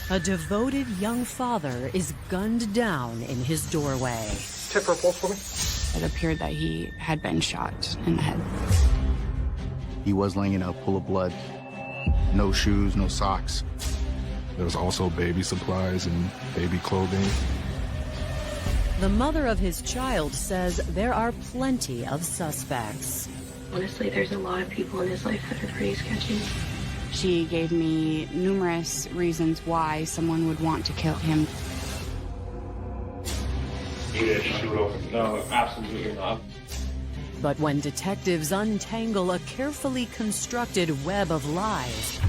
A devoted young father is gunned down in his doorway. Check for a pulse for me. It appeared that he had been shot in the head. He was laying in a pool of blood. No shoes, no socks. There was also baby supplies and baby clothing. The mother of his child says there are plenty of suspects. Honestly, there's a lot of people in his life that are pretty sketchy. She gave me numerous reasons why someone would want to kill him. No, absolutely not. But when detectives untangle a carefully constructed web of lies,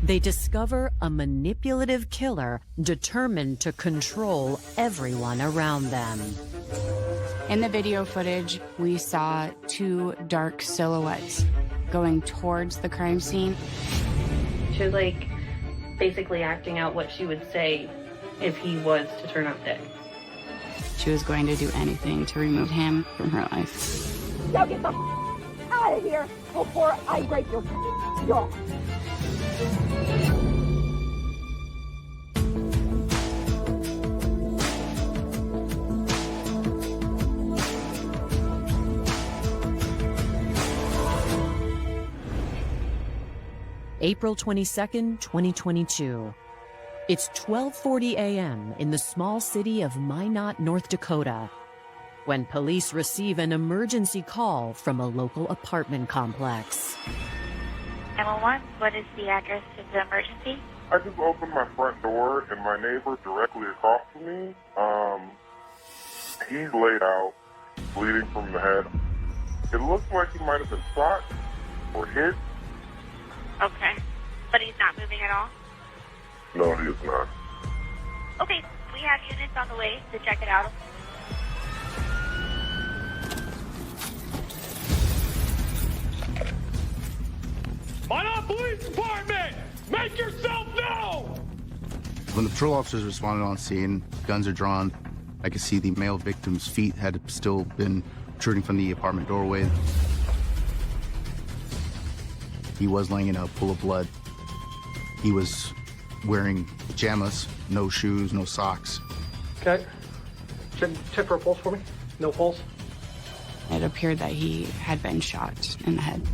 they discover a manipulative killer determined to control everyone around them. In the video footage, we saw two dark silhouettes going towards the crime scene. She was like basically acting out what she would say if he was to turn up dead. She was going to do anything to remove him from her life. Now get the out of here before I break your jaw. April 22nd, 2022. It's 12:40 a.m. in the small city of Minot, North Dakota, when police receive an emergency call from a local apartment complex. 911, what is the address of the emergency? I just opened my front door and my neighbor directly across from me, he's laid out, bleeding from the head. It looks like he might have been shot or hit. Okay, but he's not moving at all? No, he is not. Okay, we have units on the way to check it out. Minot Police Department! Make yourself known! When the patrol officers responded on scene, guns are drawn. I could see the male victim's feet had still been protruding from the apartment doorway. He was laying in a pool of blood. He was wearing pajamas, no shoes, no socks. Okay. Check for a pulse for me. No pulse. It appeared that he had been shot in the head.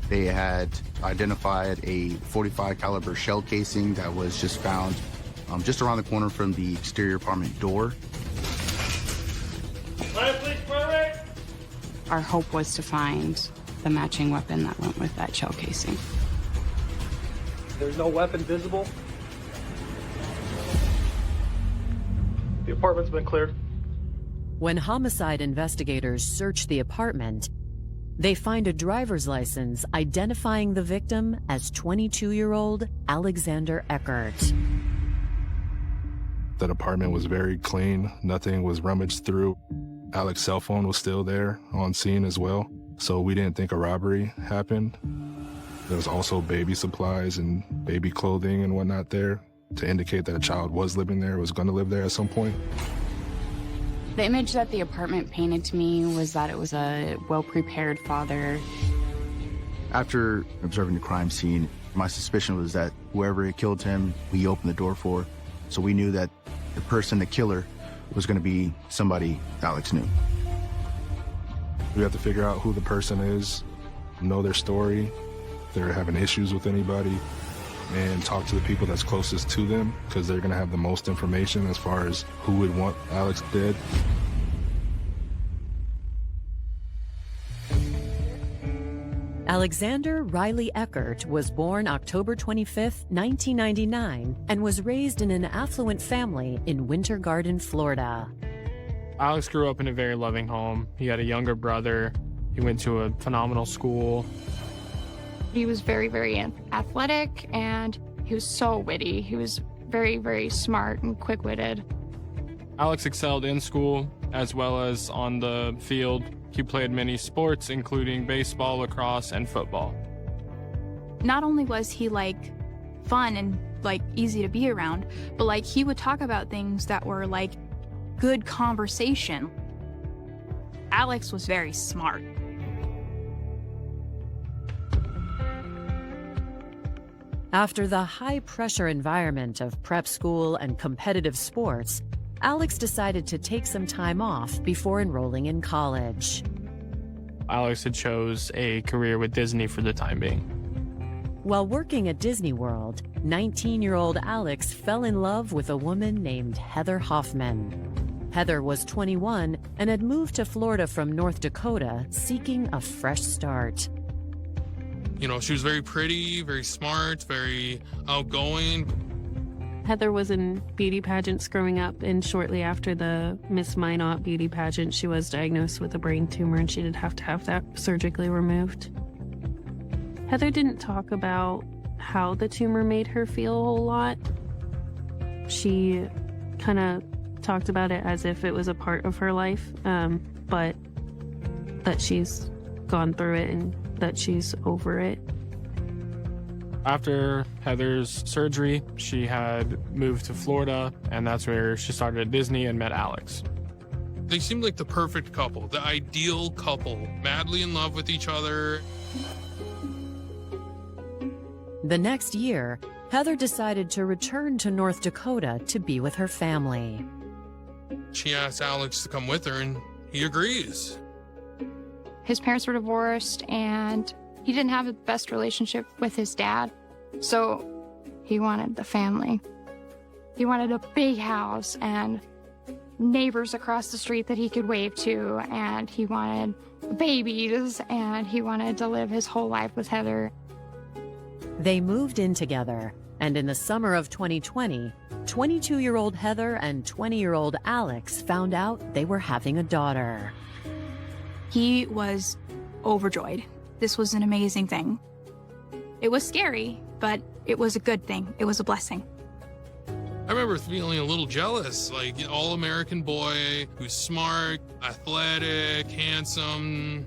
They had identified a .45 caliber shell casing that was just found just around the corner from the exterior apartment door. Our hope was to find the matching weapon that went with that shell casing. There's no weapon visible. The apartment's been cleared. When homicide investigators search the apartment, they find a driver's license identifying the victim as 22-year-old Alexander Eckert. That apartment was very clean. Nothing was rummaged through. Alex's cell phone was still there on scene as well. So we didn't think a robbery happened. There was also baby supplies and baby clothing and whatnot there to indicate that a child was living there, was going to live there at some point. The image that the apartment painted to me was that it was a well-prepared father. After observing the crime scene, my suspicion was that whoever had killed him, we opened the door for. So we knew that the person, the killer, was going to be somebody Alex knew. We have to figure out who the person is, know their story, if they're having issues with anybody, and talk to the people that's closest to them, because they're going to have the most information as far as who would want Alex dead. Alexander Riley Eckert was born October 25, 1999, and was raised in an affluent family in Winter Garden, Florida. Alex grew up in a very loving home. He had a younger brother. He went to a phenomenal school. He was very, very athletic, and he was so witty. He was very, very smart and quick-witted. Alex excelled in school as well as on the field. He played many sports, including baseball, lacrosse, and football. Not only was he fun and easy to be around, but he would talk about things that were good conversation. Alex was very smart. After the high-pressure environment of prep school and competitive sports, Alex decided to take some time off before enrolling in college. Alex had chose a career with Disney for the time being. While working at Disney World, 19-year-old Alex fell in love with a woman named Heather Hoffman. Heather was 21 and had moved to Florida from North Dakota, seeking a fresh start. You know, she was very pretty, very smart, very outgoing. Heather was in beauty pageants growing up, and shortly after the Miss Minot beauty pageant, she was diagnosed with a brain tumor, and she did have to have that surgically removed. Heather didn't talk about how the tumor made her feel a whole lot. She kind of talked about it as if it was a part of her life, but that she's gone through it and that she's over it. After Heather's surgery, she had moved to Florida, and that's where she started at Disney and met Alex. They seemed like the perfect couple, the ideal couple, madly in love with each other. The next year, Heather decided to return to North Dakota to be with her family. She asked Alex to come with her, and he agrees. His parents were divorced, and he didn't have the best relationship with his dad, so he wanted the family. He wanted a big house and neighbors across the street that he could wave to, and he wanted babies, and he wanted to live his whole life with Heather. They moved in together, and in the summer of 2020, 22-year-old Heather and 20-year-old Alex found out they were having a daughter. He was overjoyed. This was an amazing thing. It was scary, but it was a good thing. It was a blessing. I remember feeling a little jealous, like an all-American boy who's smart, athletic, handsome.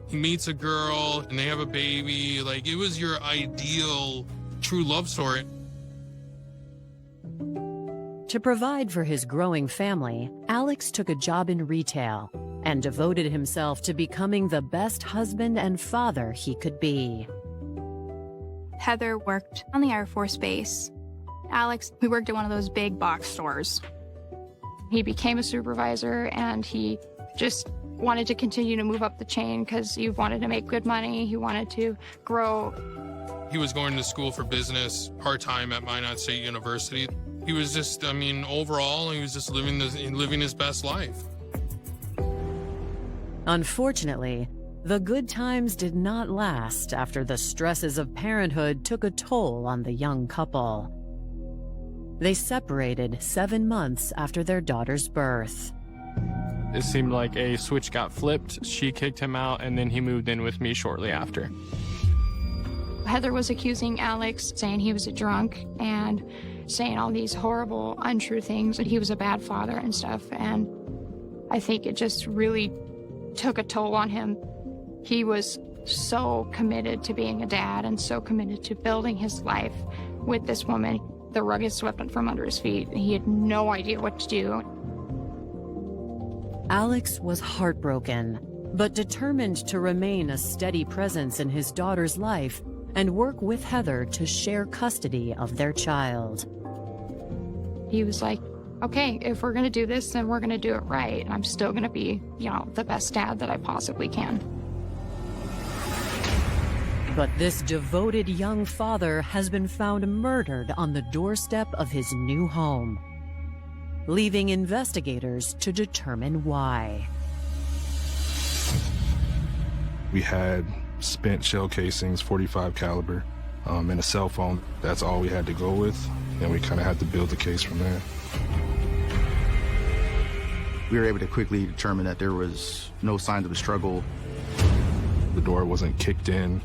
He meets a girl and they have a baby. Like, it was your ideal true love story. To provide for his growing family, Alex took a job in retail and devoted himself to becoming the best husband and father he could be. Heather worked on the Air Force Base. Alex, we worked at one of those big box stores. He became a supervisor, and he just wanted to continue to move up the chain because he wanted to make good money. He wanted to grow. He was going to school for business part-time at Minot State University. He was just, I mean, overall, he was just living his best life. Unfortunately, the good times did not last after the stresses of parenthood took a toll on the young couple. They separated 7 months after their daughter's birth. It seemed like a switch got flipped. She kicked him out, and then he moved in with me shortly after. Heather was accusing Alex, saying he was a drunk and saying all these horrible, untrue things, that he was a bad father and stuff. And I think it just really took a toll on him. He was so committed to being a dad and so committed to building his life with this woman. The rug is swept from under his feet. He had no idea what to do. Alex was heartbroken, but determined to remain a steady presence in his daughter's life and work with Heather to share custody of their child. He was like, okay, if we're going to do this, then we're going to do it right. I'm still going to be, the best dad that I possibly can. But this devoted young father has been found murdered on the doorstep of his new home, leaving investigators to determine why. We had spent shell casings, .45 caliber, and a cell phone. That's all we had to go with, and we kind of had to build the case from there. We were able to quickly determine that there was no signs of a struggle. The door wasn't kicked in.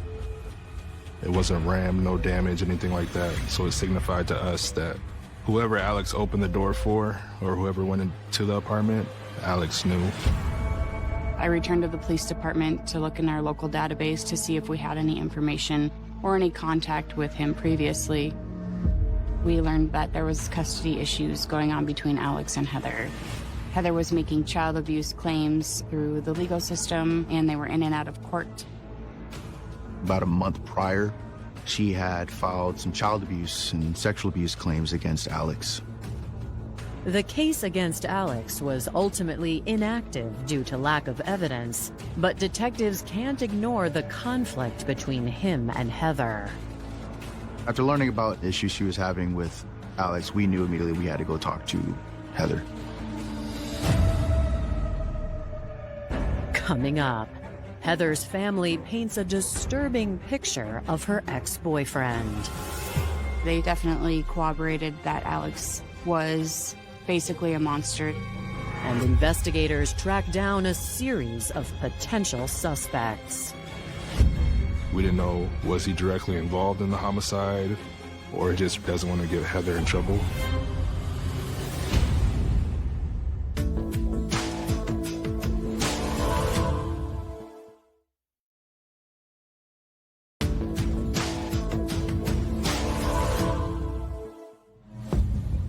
It wasn't rammed, no damage, anything like that. So it signified to us that whoever Alex opened the door for, or whoever went into the apartment, Alex knew. I returned to the police department to look in our local database to see if we had any information or any contact with him previously. We learned that there was custody issues going on between Alex and Heather. Heather was making child abuse claims through the legal system, and they were in and out of court. About a month prior she had filed some child abuse and sexual abuse claims against Alex. The case against Alex was ultimately inactive due to lack of evidence, but detectives can't ignore the conflict between him and Heather. After learning about issues she was having with Alex, we knew immediately we had to go talk to Heather. Coming up, Heather's family paints a disturbing picture of her ex-boyfriend. They definitely corroborated that Alex was basically a monster. And investigators track down a series of potential suspects. We didn't know, was he directly involved in the homicide, or he just doesn't want to get Heather in trouble?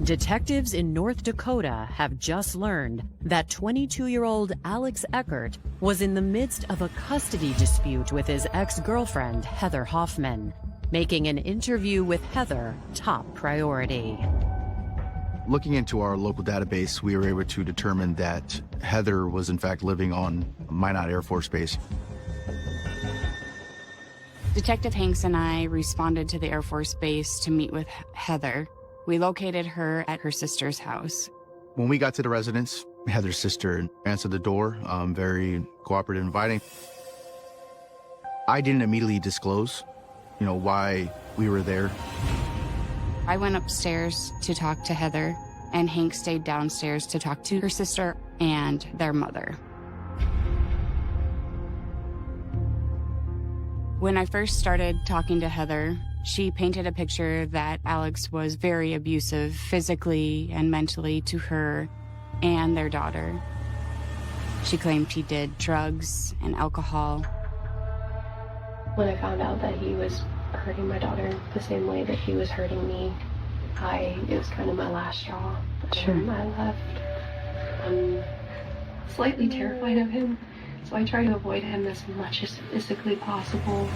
Detectives in North Dakota have just learned that 22-year-old Alex Eckert was in the midst of a custody dispute with his ex-girlfriend, Heather Hoffman, making an interview with Heather top priority. Looking into our local database, we were able to determine that Heather was in fact living on Minot Air Force Base. Detective Hanks and I responded to the Air Force Base to meet with Heather. We located her at her sister's house. When we got to the residence, Heather's sister answered the door, very cooperative and inviting. I didn't immediately disclose, why we were there. I went upstairs to talk to Heather, and Hank stayed downstairs to talk to her sister and their mother. When I first started talking to Heather, she painted a picture that Alex was very abusive physically and mentally to her and their daughter. She claimed he did drugs and alcohol. When I found out that he was hurting my daughter the same way that he was hurting me, it was kind of my last straw. Sure. I left. I'm slightly terrified of him, so I try to avoid him as much as physically possible.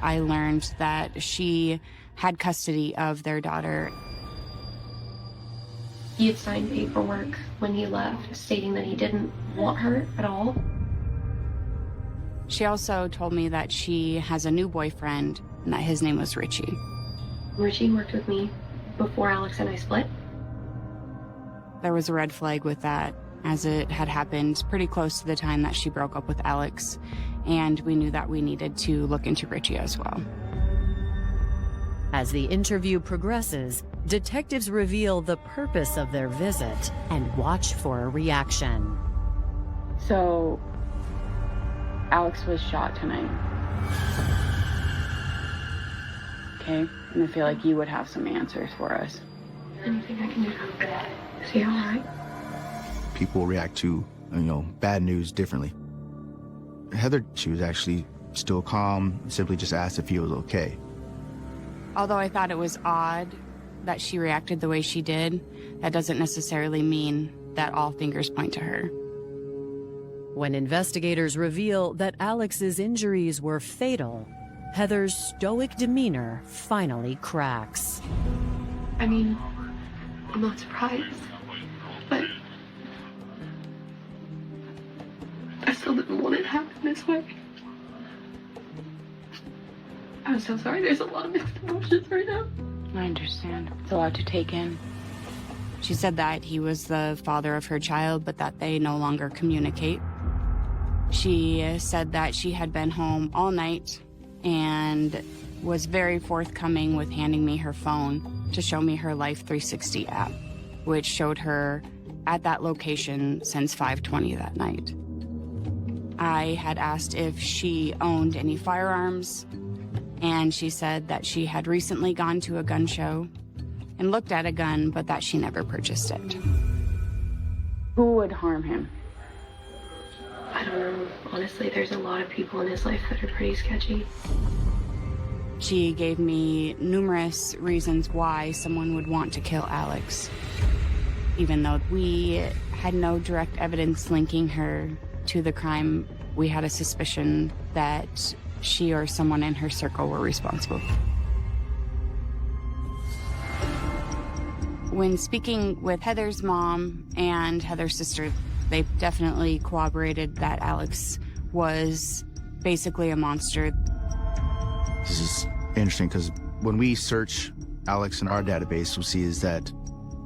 I learned that she had custody of their daughter. He had signed paperwork when he left stating that he didn't want her at all. She also told me that she has a new boyfriend and that his name was Richie. Richie worked with me before Alex and I split. There was a red flag with that, as it had happened pretty close to the time that she broke up with Alex, and we knew that we needed to look into Richie as well. As the interview progresses, detectives reveal the purpose of their visit and watch for a reaction. So, Alex was shot tonight. Okay, and I feel like you would have some answers for us. Anything I can do to help it? Is he all right? People react to, bad news differently. Heather, she was actually still calm, simply just asked if he was okay. Although I thought it was odd that she reacted the way she did, that doesn't necessarily mean that all fingers point to her. When investigators reveal that Alex's injuries were fatal, Heather's stoic demeanor finally cracks. I'm not surprised, but I still didn't want it to happen this way. I'm so sorry. There's a lot of mixed emotions right now. I understand. It's a lot to take in. She said that he was the father of her child, but that they no longer communicate. She said that she had been home all night and was very forthcoming with handing me her phone to show me her Life 360 app, which showed her at that location since 5:20 that night. I had asked if she owned any firearms, and she said that she had recently gone to a gun show and looked at a gun, but that she never purchased it. Who would harm him? I don't know. Honestly, there's a lot of people in his life that are pretty sketchy. She gave me numerous reasons why someone would want to kill Alex. Even though we had no direct evidence linking her to the crime, we had a suspicion that she or someone in her circle were responsible. When speaking with Heather's mom and Heather's sister, they definitely corroborated that Alex was basically a monster. This is interesting because when we search Alex in our database, we'll see is that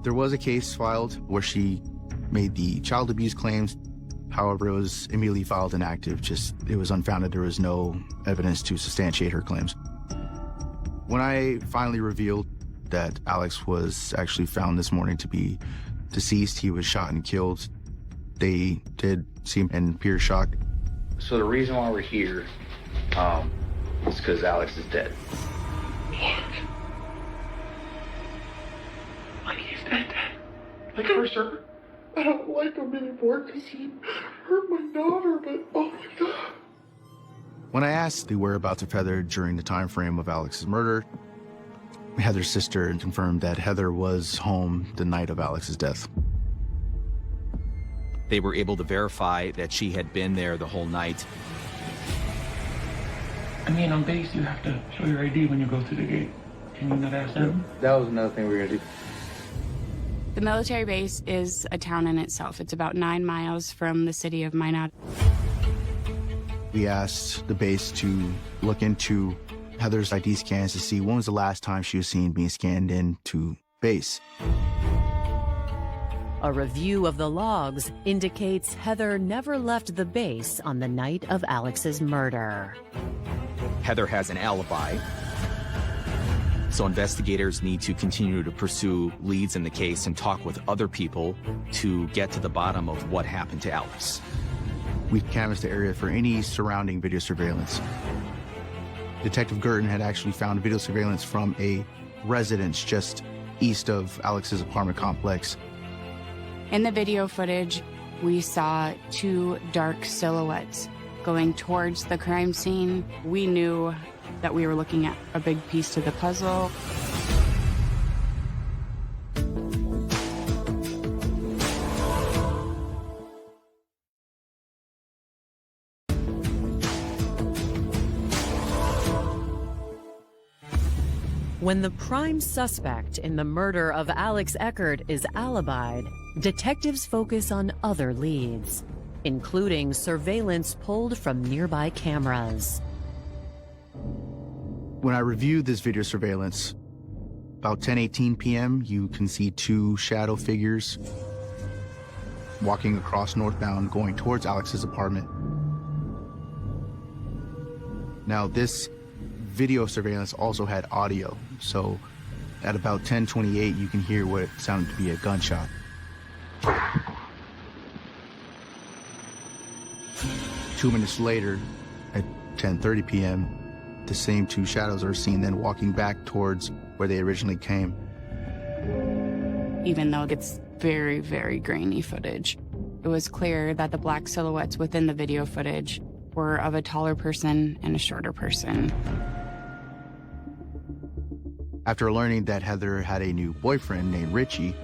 there was a case filed where she made the child abuse claims. However, it was immediately filed inactive. It was unfounded. There was no evidence to substantiate her claims. When I finally revealed that Alex was actually found this morning to be deceased, he was shot and killed, they did seem in pure shock. So the reason why we're here is because Alex is dead. What? Like he's dead? Like for sure? I don't like him anymore because he hurt my daughter, but oh my God. When I asked the whereabouts of Heather during the time frame of Alex's murder, Heather's sister confirmed that Heather was home the night of Alex's death. They were able to verify that she had been there the whole night. I mean, on base, you have to show your ID when you go through the gate. Can you not ask them? That was another thing we were gonna do. The military base is a town in itself. It's about 9 miles from the city of Minot. We asked the base to look into Heather's ID scans to see when was the last time she was seen being scanned into base. A review of the logs indicates Heather never left the base on the night of Alex's murder. Heather has an alibi, so investigators need to continue to pursue leads in the case and talk with other people to get to the bottom of what happened to Alex. We canvassed the area for any surrounding video surveillance. Detective Gurton had actually found video surveillance from a residence just east of Alex's apartment complex. In the video footage, we saw 2 dark silhouettes going towards the crime scene. We knew that we were looking at a big piece to the puzzle. When the prime suspect in the murder of Alex Eckert is alibied, detectives focus on other leads, including surveillance pulled from nearby cameras. When I reviewed this video surveillance, about 10:18 p.m., you can see 2 shadow figures walking across northbound, going towards Alex's apartment. Now, this video surveillance also had audio, so at about 10:28, you can hear what sounded to be a gunshot. Two minutes later, at 10:30 p.m., the same 2 shadows are seen then walking back towards where they originally came. Even though it's very, very grainy footage, it was clear that the black silhouettes within the video footage were of a taller person and a shorter person. After learning that Heather had a new boyfriend named Richie,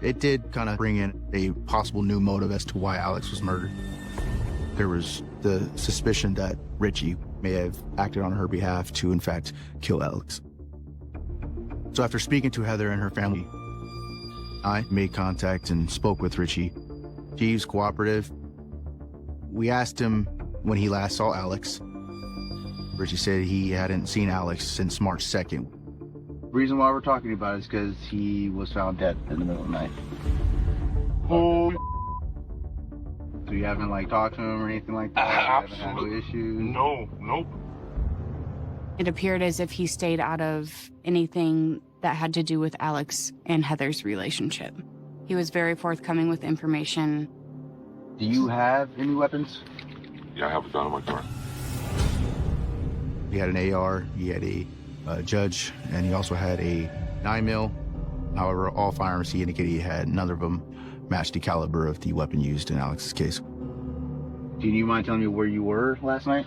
it did kind of bring in a possible new motive as to why Alex was murdered. There was the suspicion that Richie may have acted on her behalf to, in fact, kill Alex. So after speaking to Heather and her family, I made contact and spoke with Richie. He was cooperative. We asked him when he last saw Alex. Richie said he hadn't seen Alex since March 2nd. The reason why we're talking about it is because he was found dead in the middle of the night. Oh. So you haven't talked to him or anything like that? Absolutely. Haven't had no issues? No, nope. It appeared as if he stayed out of anything that had to do with Alex and Heather's relationship. He was very forthcoming with information. Do you have any weapons? Yeah, I have a gun in my car. He had an AR, he had a judge, and he also had a 9mm. However, all firearms he indicated he had, none of them matched the caliber of the weapon used in Alex's case. Do you mind telling me where you were last night?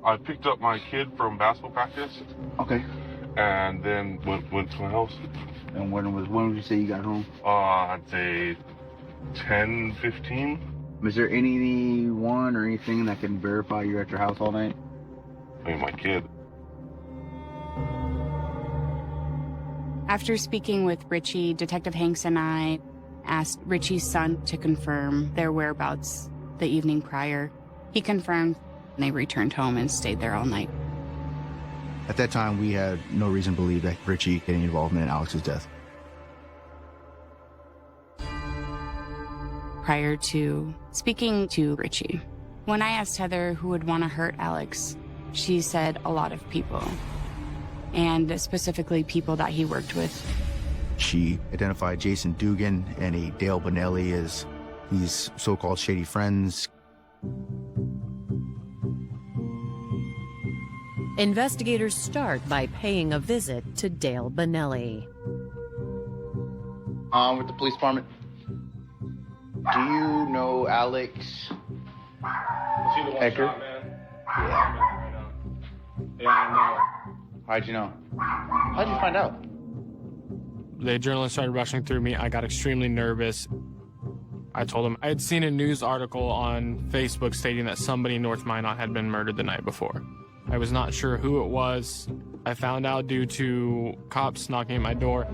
I picked up my kid from basketball practice. Okay. And then went to my house. And when would you say you got home? I'd say 10:15. Was there anyone or anything that can verify you're at your house all night? my kid. After speaking with Richie, Detective Hanks and I asked Richie's son to confirm their whereabouts the evening prior. He confirmed, and they returned home and stayed there all night. At that time, we had no reason to believe that Richie had any involvement in Alex's death. Prior to speaking to Richie, when I asked Heather who would want to hurt Alex, she said a lot of people, and specifically people that he worked with. She identified Jason Dugan and a Dale Bonelli as these so-called shady friends. Investigators start by paying a visit to Dale Bonelli. With the police department. Do you know Alex? Was he the one Edgar? shot, man? Yeah. Yeah, I know. How'd you know? How'd you find out? The adrenaline started rushing through me. I got extremely nervous. I told him I had seen a news article on Facebook stating that somebody in North Minot had been murdered the night before. I was not sure who it was. I found out due to cops knocking at my door.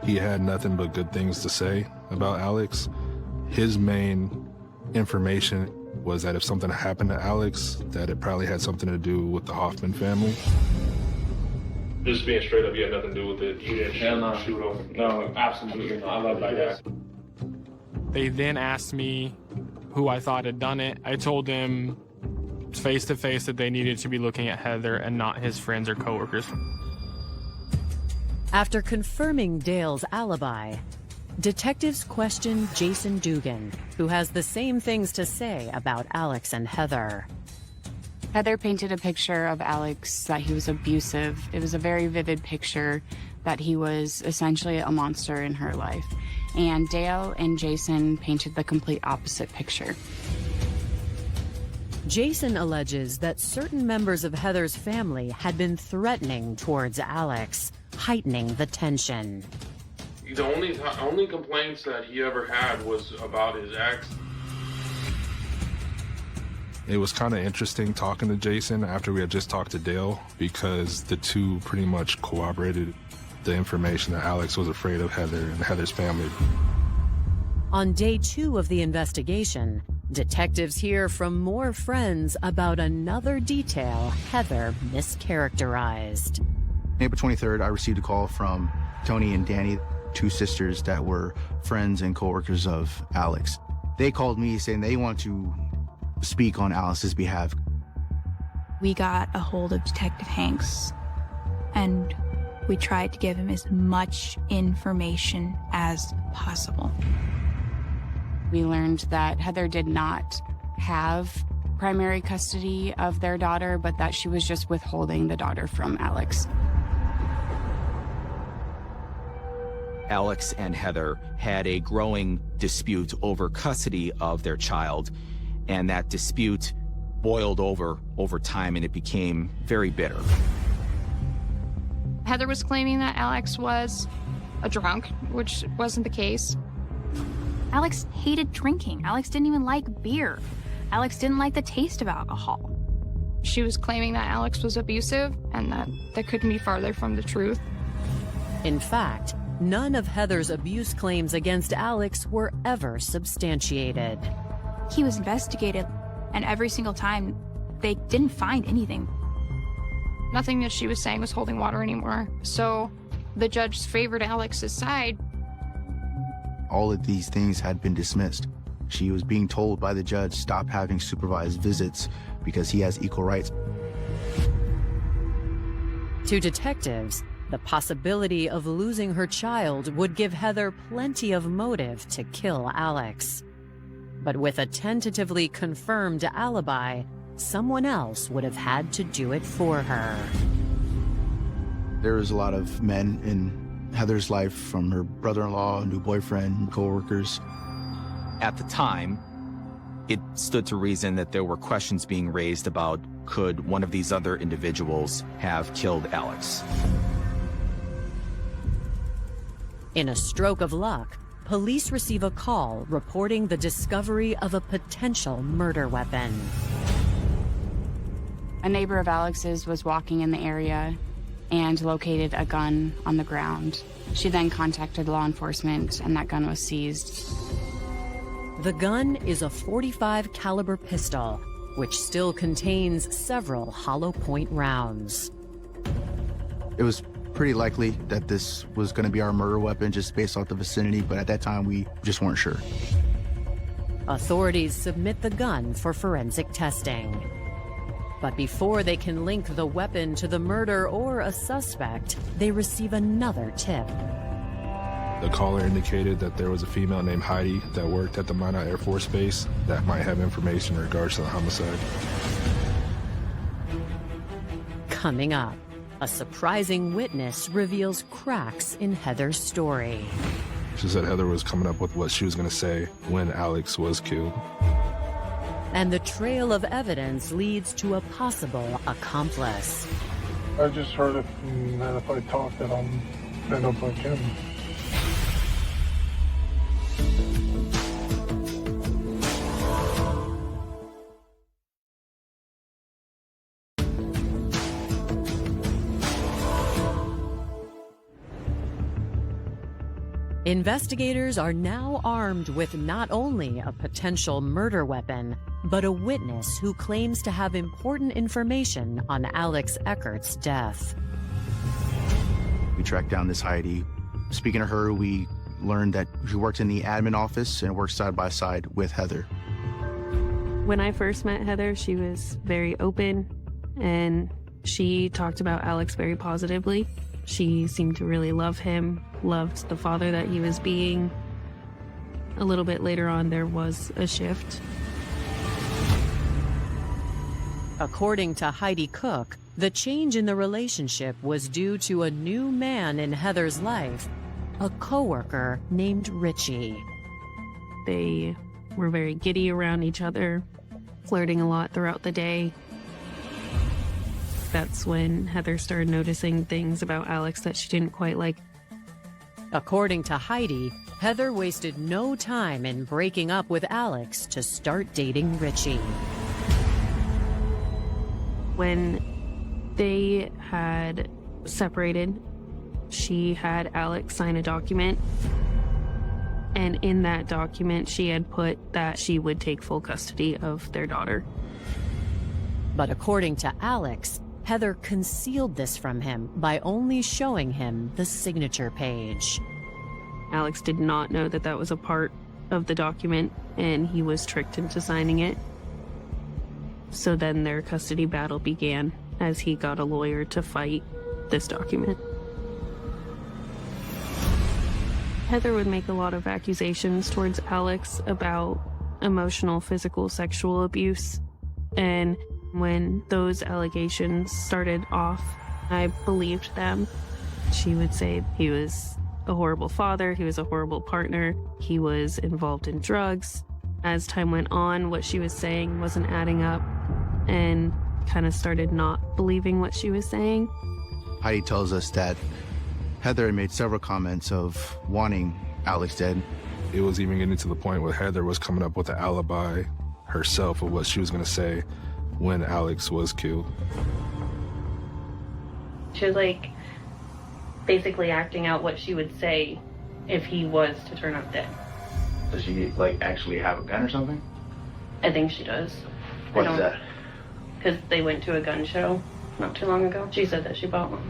He had nothing but good things to say about Alex. His main information was that if something happened to Alex, that it probably had something to do with the Hoffman family. Just being straight up, you had nothing to do with it. You didn't shoot him. No, absolutely not. I love that guy. They then asked me who I thought had done it. I told them face to face that they needed to be looking at Heather and not his friends or coworkers. After confirming Dale's alibi, detectives question Jason Dugan, who has the same things to say about Alex and Heather. Heather painted a picture of Alex that he was abusive. It was a very vivid picture that he was essentially a monster in her life. And Dale and Jason painted the complete opposite picture. Jason alleges that certain members of Heather's family had been threatening towards Alex, heightening the tension. The only complaints that he ever had was about his ex. It was kind of interesting talking to Jason after we had just talked to Dale, because the two pretty much corroborated the information that Alex was afraid of Heather and Heather's family. On day 2 of the investigation, detectives hear from more friends about another detail Heather mischaracterized. April 23rd, I received a call from Tony and Danny, two sisters that were friends and coworkers of Alex. They called me saying they want to speak on Alice's behalf. We got a hold of Detective Hanks, and we tried to give him as much information as possible. We learned that Heather did not have primary custody of their daughter, but that she was just withholding the daughter from Alex. Alex and Heather had a growing dispute over custody of their child, and that dispute boiled over time, and it became very bitter. Heather was claiming that Alex was a drunk, which wasn't the case. Alex hated drinking. Alex didn't even like beer. Alex didn't like the taste of alcohol. She was claiming that Alex was abusive, and that couldn't be farther from the truth. In fact, none of Heather's abuse claims against Alex were ever substantiated. He was investigated, and every single time, they didn't find anything. Nothing that she was saying was holding water anymore. So the judge favored Alex's side. All of these things had been dismissed. She was being told by the judge, stop having supervised visits because he has equal rights. To detectives, the possibility of losing her child would give Heather plenty of motive to kill Alex. But with a tentatively confirmed alibi, someone else would have had to do it for her. There was a lot of men in Heather's life, from her brother-in-law, new boyfriend, co-workers. At the time, it stood to reason that there were questions being raised about, could one of these other individuals have killed Alex? In a stroke of luck, police receive a call reporting the discovery of a potential murder weapon. A neighbor of Alex's was walking in the area and located a gun on the ground. She then contacted law enforcement and that gun was seized. The gun is a .45 caliber pistol, which still contains several hollow point rounds. It was pretty likely that this was going to be our murder weapon just based off the vicinity, but at that time we just weren't sure. Authorities submit the gun for forensic testing. But before they can link the weapon to the murder or a suspect, they receive another tip. The caller indicated that there was a female named Heidi that worked at the Minot Air Force Base that might have information in regards to the homicide. Coming up, a surprising witness reveals cracks in Heather's story. She said Heather was coming up with what she was going to say when Alex was killed. And the trail of evidence leads to a possible accomplice. I just heard that if I talk that I'll end up like him. Investigators are now armed with not only a potential murder weapon, but a witness who claims to have important information on Alex Eckert's death. We tracked down this Heidi. Speaking to her, we learned that she worked in the admin office and worked side by side with Heather. When I first met Heather, she was very open and she talked about Alex very positively. She seemed to really love him, loved the father that he was being. A little bit later on, there was a shift. According to Heidi Cook, the change in the relationship was due to a new man in Heather's life, a coworker named Richie. They were very giddy around each other, flirting a lot throughout the day. That's when Heather started noticing things about Alex that she didn't quite like. According to Heidi, Heather wasted no time in breaking up with Alex to start dating Richie. When they had separated, she had Alex sign a document. And in that document, she had put that she would take full custody of their daughter. But according to Alex, Heather concealed this from him by only showing him the signature page. Alex did not know that that was a part of the document, and he was tricked into signing it. So then their custody battle began as he got a lawyer to fight this document. Heather would make a lot of accusations towards Alex about emotional, physical, sexual abuse. And when those allegations started off, I believed them. She would say he was a horrible father, he was a horrible partner, he was involved in drugs. As time went on, what she was saying wasn't adding up, and kind of started not believing what she was saying. Heidi tells us that Heather had made several comments of wanting Alex dead. It was even getting to the point where Heather was coming up with an alibi herself of what she was going to say when Alex was killed. She was like basically acting out what she would say if he was to turn up dead. Does she like actually have a gun or something? I think she does. What is that? Because they went to a gun show not too long ago. She said that she bought one.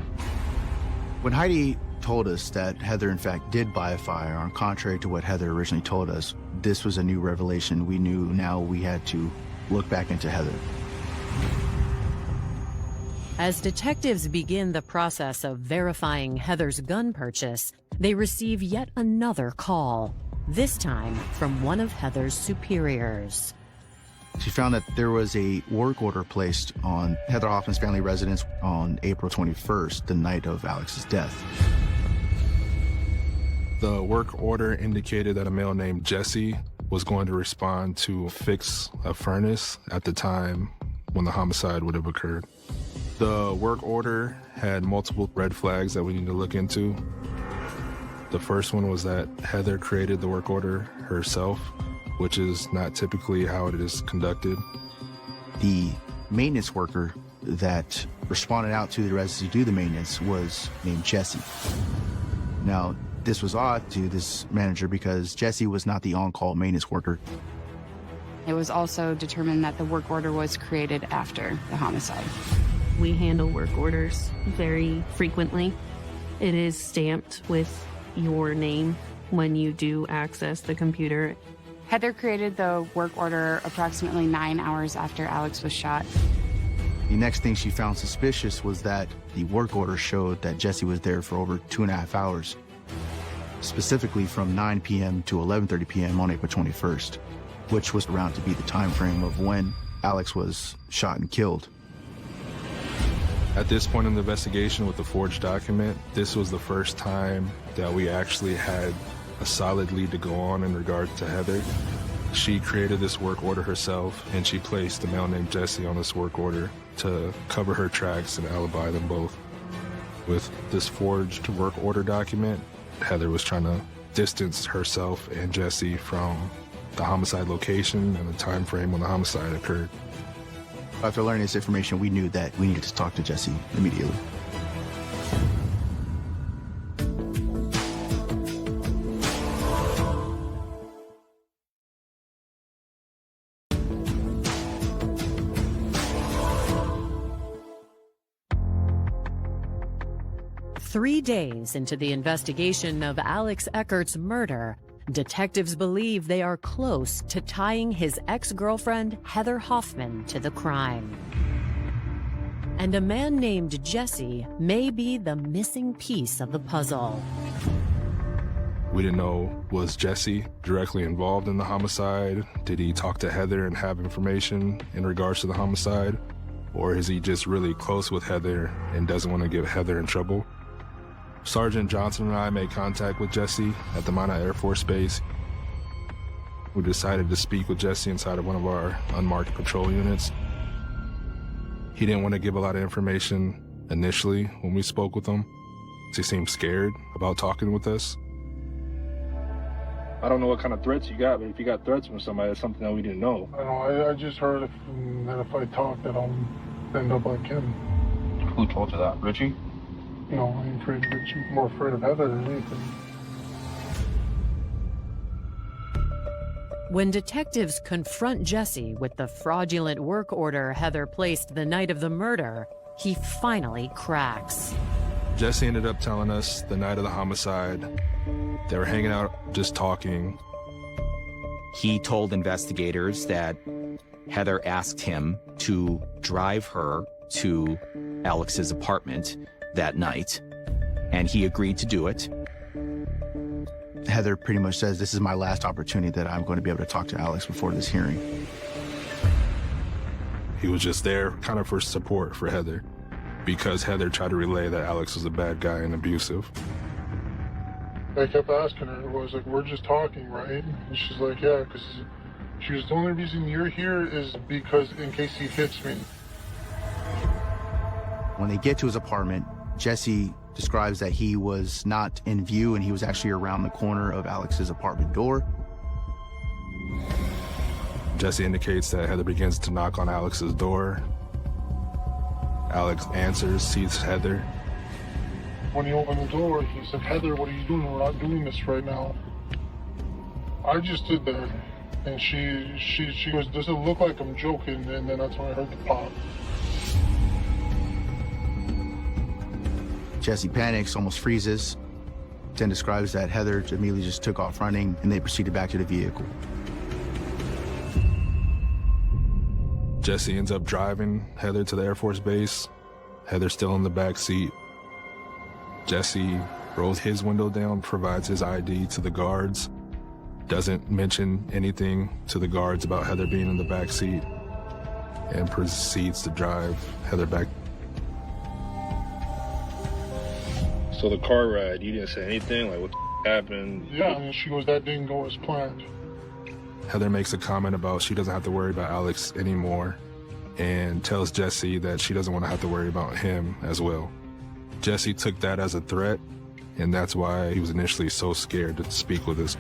When Heidi told us that Heather in fact did buy a firearm, contrary to what Heather originally told us, this was a new revelation. We knew now we had to look back into Heather. As detectives begin the process of verifying Heather's gun purchase, they receive yet another call, this time from one of Heather's superiors. She found that there was a work order placed on Heather Hoffman's family residence on April 21st, the night of Alex's death. The work order indicated that a male named Jesse was going to respond to fix a furnace at the time when the homicide would have occurred. The work order had multiple red flags that we need to look into. The first one was that Heather created the work order herself, which is not typically how it is conducted. The maintenance worker that responded out to the residents to do the maintenance was named Jesse. Now, this was odd to this manager because Jesse was not the on-call maintenance worker. It was also determined that the work order was created after the homicide. We handle work orders very frequently. It is stamped with your name when you do access the computer. Heather created the work order approximately 9 hours after Alex was shot. The next thing she found suspicious was that the work order showed that Jesse was there for over 2.5 hours, specifically from 9 p.m. to 11:30 p.m. on April 21st, which was around to be the time frame of when Alex was shot and killed. At this point in the investigation with the forged document, this was the first time that we actually had a solid lead to go on in regard to Heather. She created this work order herself, and she placed a male named Jesse on this work order to cover her tracks and alibi them both. With this forged work order document, Heather was trying to distance herself and Jesse from the homicide location and the time frame when the homicide occurred. After learning this information, we knew that we needed to talk to Jesse immediately. Three days into the investigation of Alex Eckert's murder, detectives believe they are close to tying his ex-girlfriend, Heather Hoffman, to the crime. And a man named Jesse may be the missing piece of the puzzle. We didn't know, was Jesse directly involved in the homicide? Did he talk to Heather and have information in regards to the homicide? Or is he just really close with Heather and doesn't want to get Heather in trouble? Sergeant Johnson and I made contact with Jesse at the Minot Air Force Base. We decided to speak with Jesse inside of one of our unmarked patrol units. He didn't want to give a lot of information initially when we spoke with him. He seemed scared about talking with us. I don't know what kind of threats you got, but if you got threats from somebody, that's something that we didn't know. I know, I just heard that if I talk, that I'll end up like him. Who told you that? Richie? No, I ain't afraid of Richie. I'm more afraid of Heather than anything. When detectives confront Jesse with the fraudulent work order Heather placed the night of the murder, he finally cracks. Jesse ended up telling us the night of the homicide, they were hanging out, just talking. He told investigators that Heather asked him to drive her to Alex's apartment that night, and he agreed to do it. Heather pretty much says, this is my last opportunity that I'm going to be able to talk to Alex before this hearing. He was just there kind of for support for Heather, because Heather tried to relay that Alex was a bad guy and abusive. I kept asking her, I was like, we're just talking, right? And she's like, yeah, because she was, the only reason you're here is because in case he hits me. When they get to his apartment, Jesse describes that he was not in view and he was actually around the corner of Alex's apartment door. Jesse indicates that Heather begins to knock on Alex's door. Alex answers, sees Heather. When he opened the door, he said, Heather, what are you doing? We're not doing this right now. I just stood there, and she goes, does it look like I'm joking? And then that's when I heard the pop. Jesse panics, almost freezes, then describes that Heather immediately just took off running and they proceeded back to the vehicle. Jesse ends up driving Heather to the Air Force Base. Heather's still in the back seat. Jesse rolls his window down, provides his ID to the guards, doesn't mention anything to the guards about Heather being in the back seat, and proceeds to drive Heather back. So the car ride, you didn't say anything? Like, what the happened? Yeah, and she goes, that didn't go as planned. Heather makes a comment about she doesn't have to worry about Alex anymore and tells Jesse that she doesn't want to have to worry about him as well. Jesse took that as a threat, and that's why he was initially so scared to speak with us.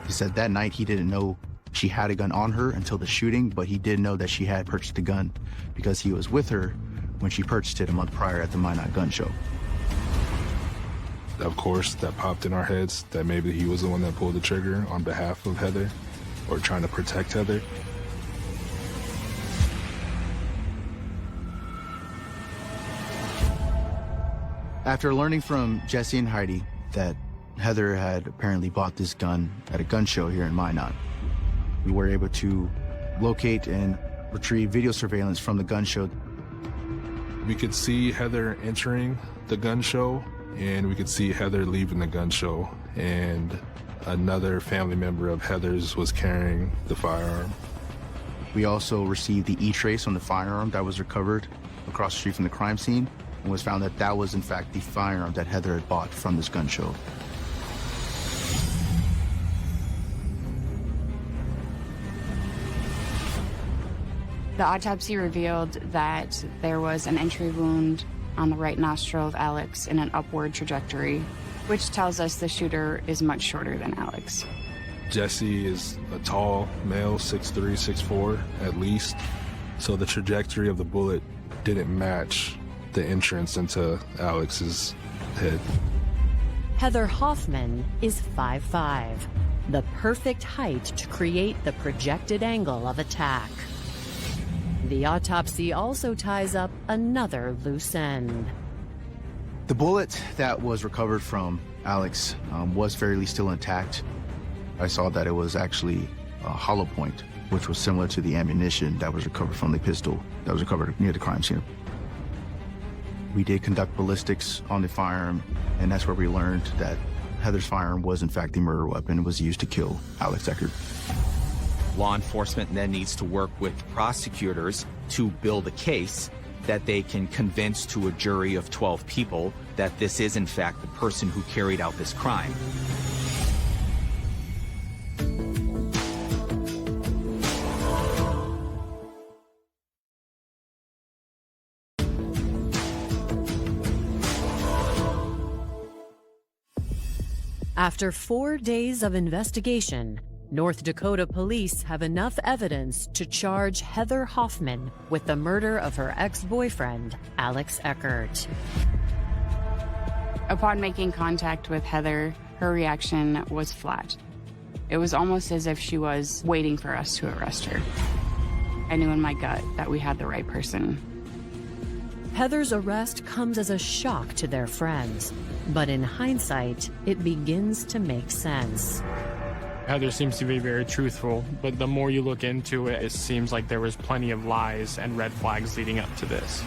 He said that night he didn't know she had a gun on her until the shooting, but he did know that she had purchased a gun because he was with her when she purchased it a month prior at the Minot gun show. Of course, that popped in our heads that maybe he was the one that pulled the trigger on behalf of Heather or trying to protect Heather. After learning from Jesse and Heidi that Heather had apparently bought this gun at a gun show here in Minot, we were able to locate and retrieve video surveillance from the gun show. We could see Heather entering the gun show, and we could see Heather leaving the gun show, and another family member of Heather's was carrying the firearm. We also received the E-trace on the firearm that was recovered across the street from the crime scene, and was found that that was in fact the firearm that Heather had bought from this gun show. The autopsy revealed that there was an entry wound on the right nostril of Alex in an upward trajectory, which tells us the shooter is much shorter than Alex. Jesse is a tall male, 6'3", 6'4", at least, so the trajectory of the bullet didn't match the entrance into Alex's head. Heather Hoffman is 5'5", the perfect height to create the projected angle of attack. The autopsy also ties up another loose end. The bullet that was recovered from Alex was fairly still intact. I saw that it was actually a hollow point, which was similar to the ammunition that was recovered from the pistol that was recovered near the crime scene. We did conduct ballistics on the firearm, and that's where we learned that Heather's firearm was in fact the murder weapon and was used to kill Alex Eckert. Law enforcement then needs to work with prosecutors to build a case that they can convince to a jury of 12 people that this is in fact the person who carried out this crime. After 4 days of investigation, North Dakota police have enough evidence to charge Heather Hoffman with the murder of her ex-boyfriend, Alex Eckert. Upon making contact with Heather, her reaction was flat. It was almost as if she was waiting for us to arrest her. I knew in my gut that we had the right person. Heather's arrest comes as a shock to their friends, but in hindsight, it begins to make sense. Heather seems to be very truthful, but the more you look into it, it seems like there was plenty of lies and red flags leading up to this.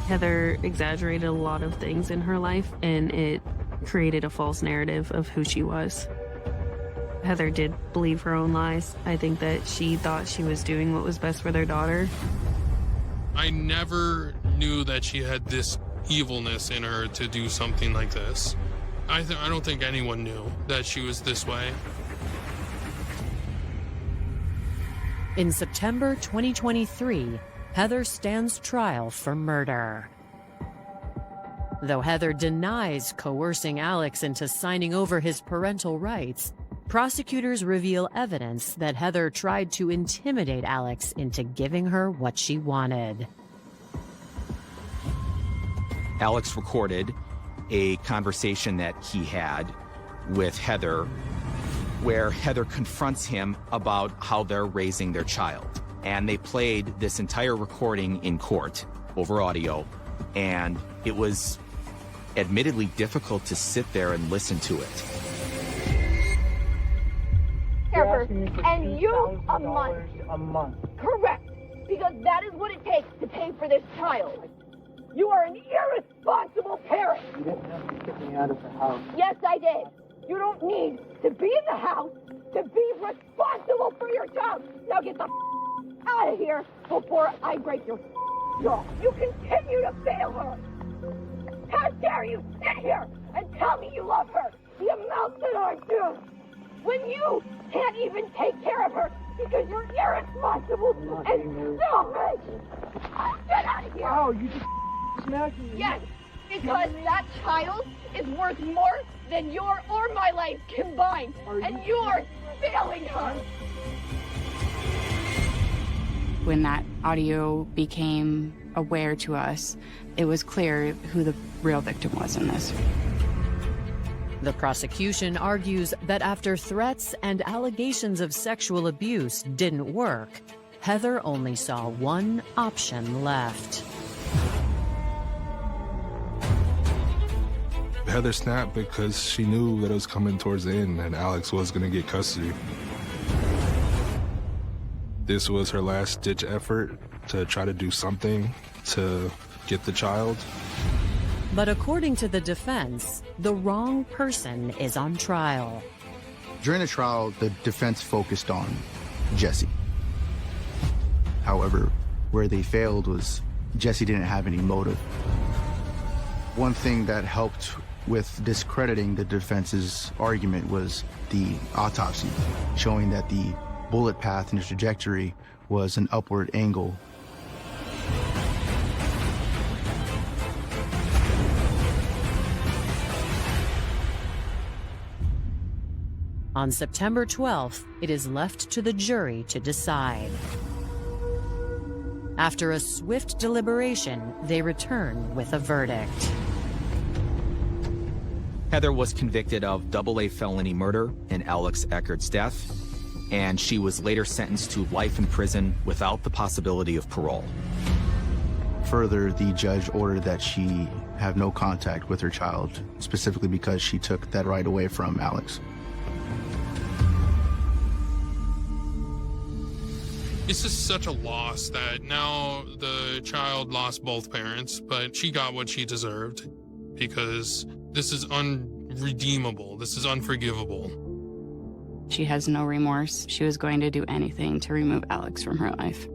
Heather exaggerated a lot of things in her life, and it created a false narrative of who she was. Heather did believe her own lies. I think that she thought she was doing what was best for their daughter. I never knew that she had this evilness in her to do something like this. I don't think anyone knew that she was this way. In September 2023, Heather stands trial for murder. Though Heather denies coercing Alex into signing over his parental rights, prosecutors reveal evidence that Heather tried to intimidate Alex into giving her what she wanted. Alex recorded a conversation that he had with Heather where Heather confronts him about how they're raising their child. And they played this entire recording in court over audio, and it was admittedly difficult to sit there and listen to it. And you a month. A month. Correct. Because that is what it takes to pay for this child. You are an irresponsible parent. You didn't have to kick me out of the house. Yes, I did. You don't need to be in the house to be responsible for your child. Now get the out of here before I break your jaw. You continue to fail her. How dare you sit here and tell me you love her the amount that I do, when you can't even take care of her because you're irresponsible and selfish. Get out of here. Oh, you just smacked me. Yes, it's Because that child is worth more than your or my life combined. And you're failing her. When that audio became aware to us, it was clear who the real victim was in this. The prosecution argues that after threats and allegations of sexual abuse didn't work, Heather only saw one option left. Heather snapped because she knew that it was coming towards the end and Alex was going to get custody. This was her last-ditch effort to try to do something to get the child. But according to the defense, the wrong person is on trial. During the trial, the defense focused on Jesse. However, where they failed was Jesse didn't have any motive. One thing that helped with discrediting the defense's argument was the autopsy, showing that the bullet path and the trajectory was an upward angle. On September 12th, it is left to the jury to decide. After a swift deliberation, they return with a verdict. Heather was convicted of double-A felony murder in Alex Eckert's death, and she was later sentenced to life in prison without the possibility of parole. Further, the judge ordered that she have no contact with her child, specifically because she took that right away from Alex. It's just such a loss that now the child lost both parents, but she got what she deserved because this is unredeemable. This is unforgivable. She has no remorse. She was going to do anything to remove Alex from her life.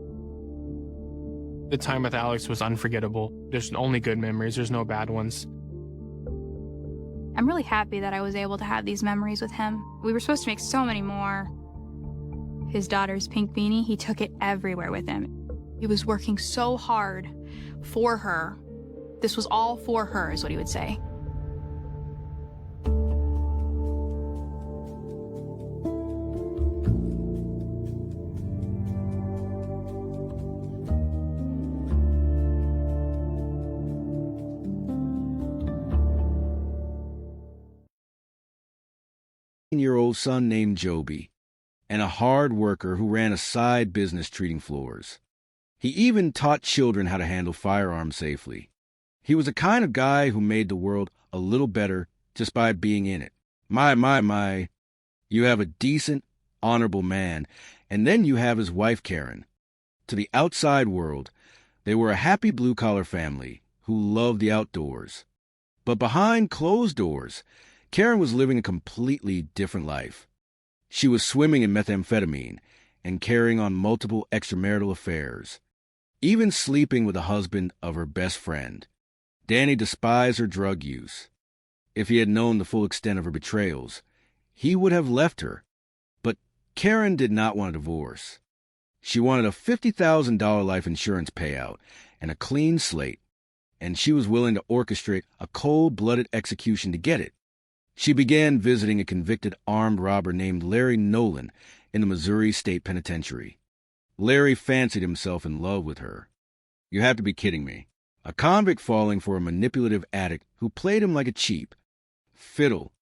The time with Alex was unforgettable. There's only good memories. There's no bad ones. I'm really happy that I was able to have these memories with him. We were supposed to make so many more. His daughter's pink beanie, he took it everywhere with him. He was working so hard for her. This was all for her, is what he would say. Year-old son named Joby, and a hard worker who ran a side business treating floors. He even taught children how to handle firearms safely. He was the kind of guy who made the world a little better just by being in it. My. You have a decent, honorable man, and then you have his wife, Karen. To the outside world, they were a happy blue-collar family who loved the outdoors. But behind closed doors, Karen was living a completely different life. She was swimming in methamphetamine and carrying on multiple extramarital affairs, even sleeping with the husband of her best friend. Danny despised her drug use. If he had known the full extent of her betrayals, he would have left her. But Karen did not want a divorce. She wanted a $50,000 life insurance payout and a clean slate, and she was willing to orchestrate a cold-blooded execution to get it. She began visiting a convicted armed robber named Larry Nolan in the Missouri State Penitentiary. Larry fancied himself in love with her. You have to be kidding me. A convict falling for a manipulative addict who played him like a cheap fiddle.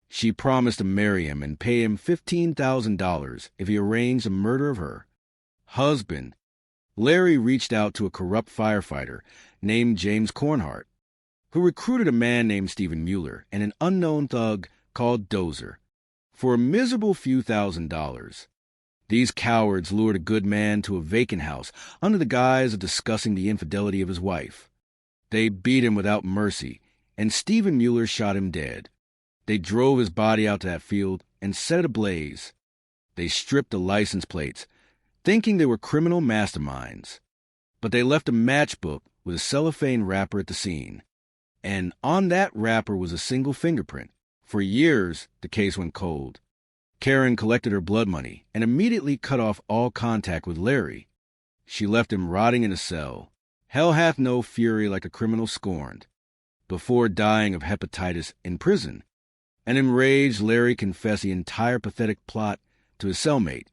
She promised to marry him and pay him $15,000 if he arranged the murder of her husband. Larry reached out to a corrupt firefighter named James Cornhart, who recruited a man named Stephen Mueller and an unknown thug called Dozer for a miserable few $1,000s. These cowards lured a good man to a vacant house under the guise of discussing the infidelity of his wife. They beat him without mercy, and Stephen Mueller shot him dead. They drove his body out to that field and set it ablaze. They stripped the license plates, thinking they were criminal masterminds. But they left a matchbook with a cellophane wrapper at the scene. And on that wrapper was a single fingerprint. For years, the case went cold. Karen collected her blood money and immediately cut off all contact with Larry. She left him rotting in a cell. Hell hath no fury like a criminal scorned. before dying of hepatitis in prison. And enraged, Larry confessed the entire pathetic plot to his cellmate,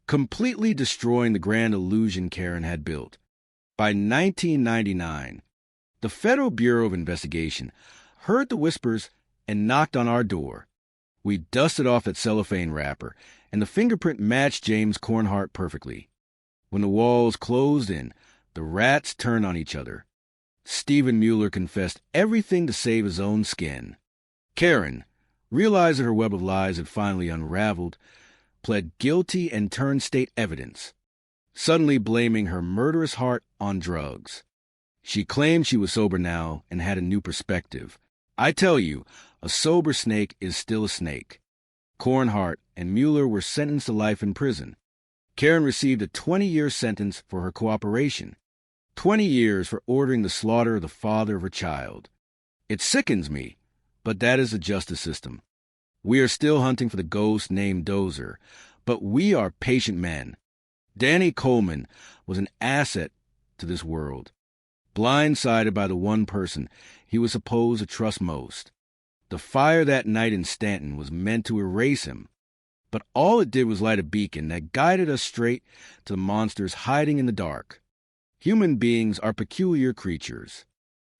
completely destroying the grand illusion Karen had built. By 1999, the Federal Bureau of Investigation heard the whispers and knocked on our door. We dusted off that cellophane wrapper, and the fingerprint matched James Cornhart perfectly. When the walls closed in, the rats turned on each other. Stephen Mueller confessed everything to save his own skin. Karen, realized that her web of lies had finally unraveled, pled guilty and turned state evidence, suddenly blaming her murderous heart on drugs. She claimed she was sober now and had a new perspective. I tell you, a sober snake is still a snake. Cornhart and Mueller were sentenced to life in prison. Karen received a 20-year sentence for her cooperation, 20 years for ordering the slaughter of the father of her child. It sickens me, but that is the justice system. We are still hunting for the ghost named Dozer, but we are patient men. Danny Coleman was an asset to this world, blindsided by the one person he was supposed to trust most. The fire that night in Stanton was meant to erase him, but all it did was light a beacon that guided us straight to the monsters hiding in the dark. Human beings are peculiar creatures.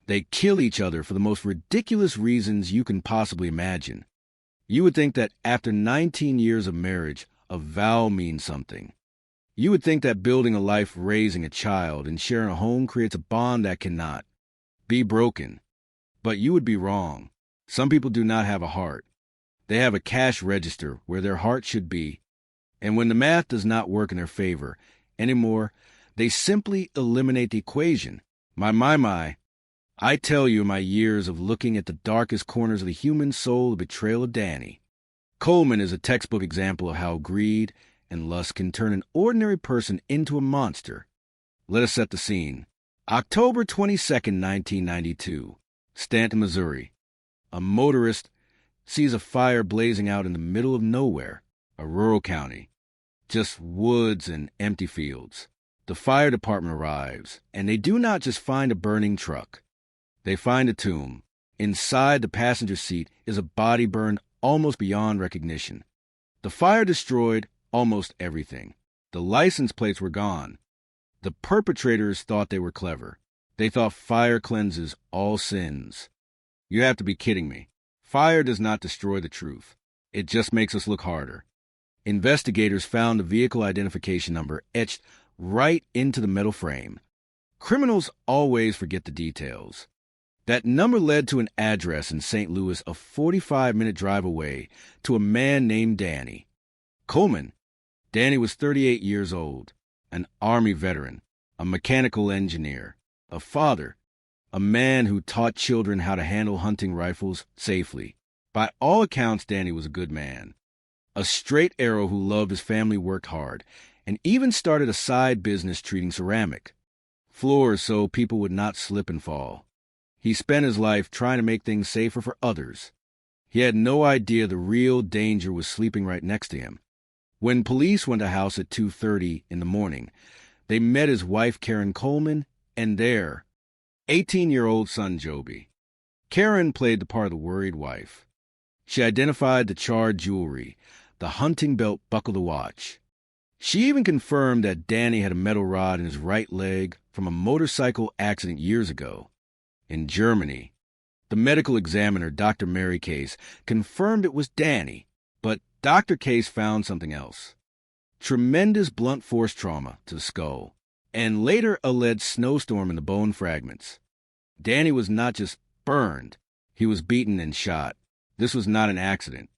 They kill each other for the most ridiculous reasons you can possibly imagine. You would think that after 19 years of marriage, a vow means something. You would think that building a life raising a child and sharing a home creates a bond that cannot be broken. But you would be wrong. Some people do not have a heart. They have a cash register where their heart should be. And when the math does not work in their favor anymore, they simply eliminate the equation. My. I tell you, in my years of looking at the darkest corners of the human soul, the betrayal of Danny. Coleman is a textbook example of how greed and lust can turn an ordinary person into a monster. Let us set the scene. October 22nd, 1992, Stanton, Missouri. A motorist sees a fire blazing out in the middle of nowhere, a rural county. Just woods and empty fields. The fire department arrives, and they do not just find a burning truck. They find a tomb. Inside the passenger seat is a body burned almost beyond recognition. The fire destroyed almost everything. The license plates were gone. The perpetrators thought they were clever. They thought fire cleanses all sins. You have to be kidding me. Fire does not destroy the truth. It just makes us look harder. Investigators found the vehicle identification number etched right into the metal frame. Criminals always forget the details. That number led to an address in St. Louis, a 45-minute drive away, to a man named Danny Coleman. Danny was 38 years old, an Army veteran, a mechanical engineer, a father, a man who taught children how to handle hunting rifles safely. By all accounts, Danny was a good man. A straight arrow who loved his family, worked hard, and even started a side business treating ceramic floors so people would not slip and fall. He spent his life trying to make things safer for others. He had no idea the real danger was sleeping right next to him. When police went to the house at 2:30 in the morning, they met his wife, Karen Coleman, and their 18-year-old son, Joby. Karen played the part of the worried wife. She identified the charred jewelry, the hunting belt buckled the watch. She even confirmed that Danny had a metal rod in his right leg from a motorcycle accident years ago. In Germany, the medical examiner, Dr. Mary Case, confirmed it was Danny, but Dr. Case found something else. Tremendous blunt force trauma to the skull, and later alleged snowstorm in the bone fragments. Danny was not just burned, he was beaten and shot. This was not an accident.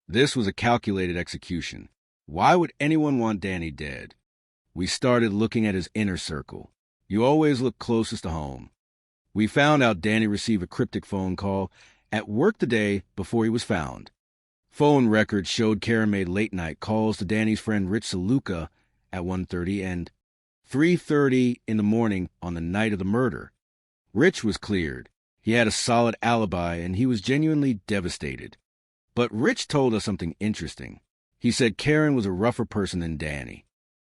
This was a calculated execution. Why would anyone want Danny dead? We started looking at his inner circle. You always look closest to home. We found out Danny received a cryptic phone call at work the day before he was found. Phone records showed Karen made late-night calls to Danny's friend Rich Saluka at 1:30 and 3:30 in the morning on the night of the murder. Rich was cleared. He had a solid alibi, and he was genuinely devastated. But Rich told us something interesting. He said Karen was a rougher person than Danny.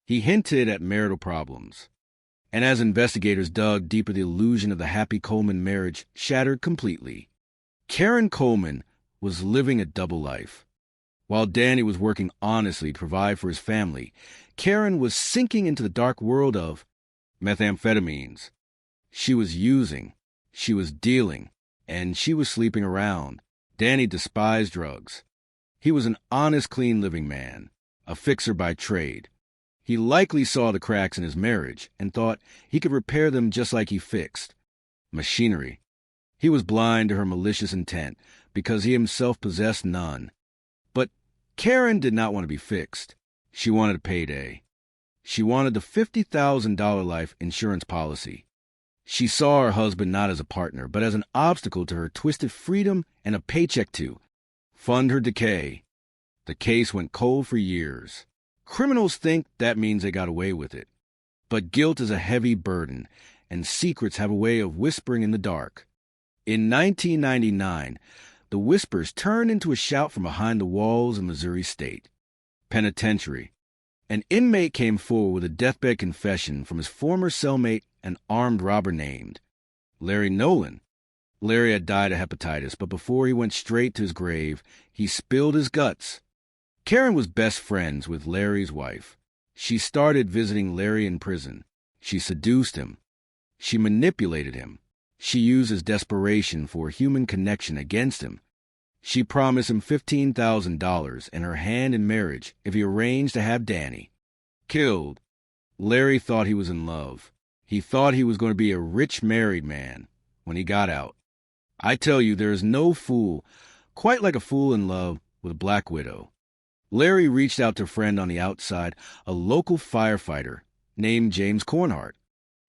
He hinted at marital problems. And as investigators dug deeper, the illusion of the happy Coleman marriage shattered completely. Karen Coleman was living a double life. While Danny was working honestly to provide for his family, Karen was sinking into the dark world of methamphetamines. She was using, she was dealing, and she was sleeping around. Danny despised drugs. He was an honest, clean living man, a fixer by trade. He likely saw the cracks in his marriage and thought he could repair them just like he fixed machinery. He was blind to her malicious intent because he himself possessed none. But Karen did not want to be fixed. She wanted a payday. She wanted the $50,000 life insurance policy. She saw her husband not as a partner, but as an obstacle to her twisted freedom and a paycheck to fund her decay. The case went cold for years. Criminals think that means they got away with it. But guilt is a heavy burden, and secrets have a way of whispering in the dark. In 1999, the whispers turned into a shout from behind the walls of Missouri State Penitentiary. An inmate came forward with a deathbed confession from his former cellmate, an armed robber named Larry Nolan. Larry had died of hepatitis, but before he went straight to his grave, he spilled his guts. Karen was best friends with Larry's wife. She started visiting Larry in prison. She seduced him. She manipulated him. She used his desperation for human connection against him. She promised him $15,000 and her hand in marriage if he arranged to have Danny killed. Larry thought he was in love. He thought he was going to be a rich married man when he got out. I tell you, there is no fool quite like a fool in love with a black widow. Larry reached out to a friend on the outside, a local firefighter named James Cornhart.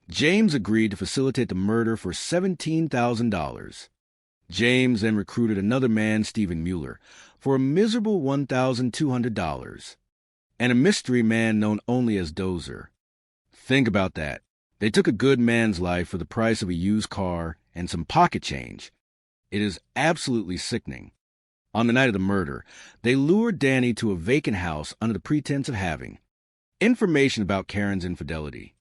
James agreed to facilitate the murder for $17,000. James then recruited another man, Stephen Mueller, for a miserable $1,200, and a mystery man known only as Dozer. Think about that. They took a good man's life for the price of a used car and some pocket change. It is absolutely sickening. On the night of the murder, they lured Danny to a vacant house under the pretense of having information about Karen's infidelity.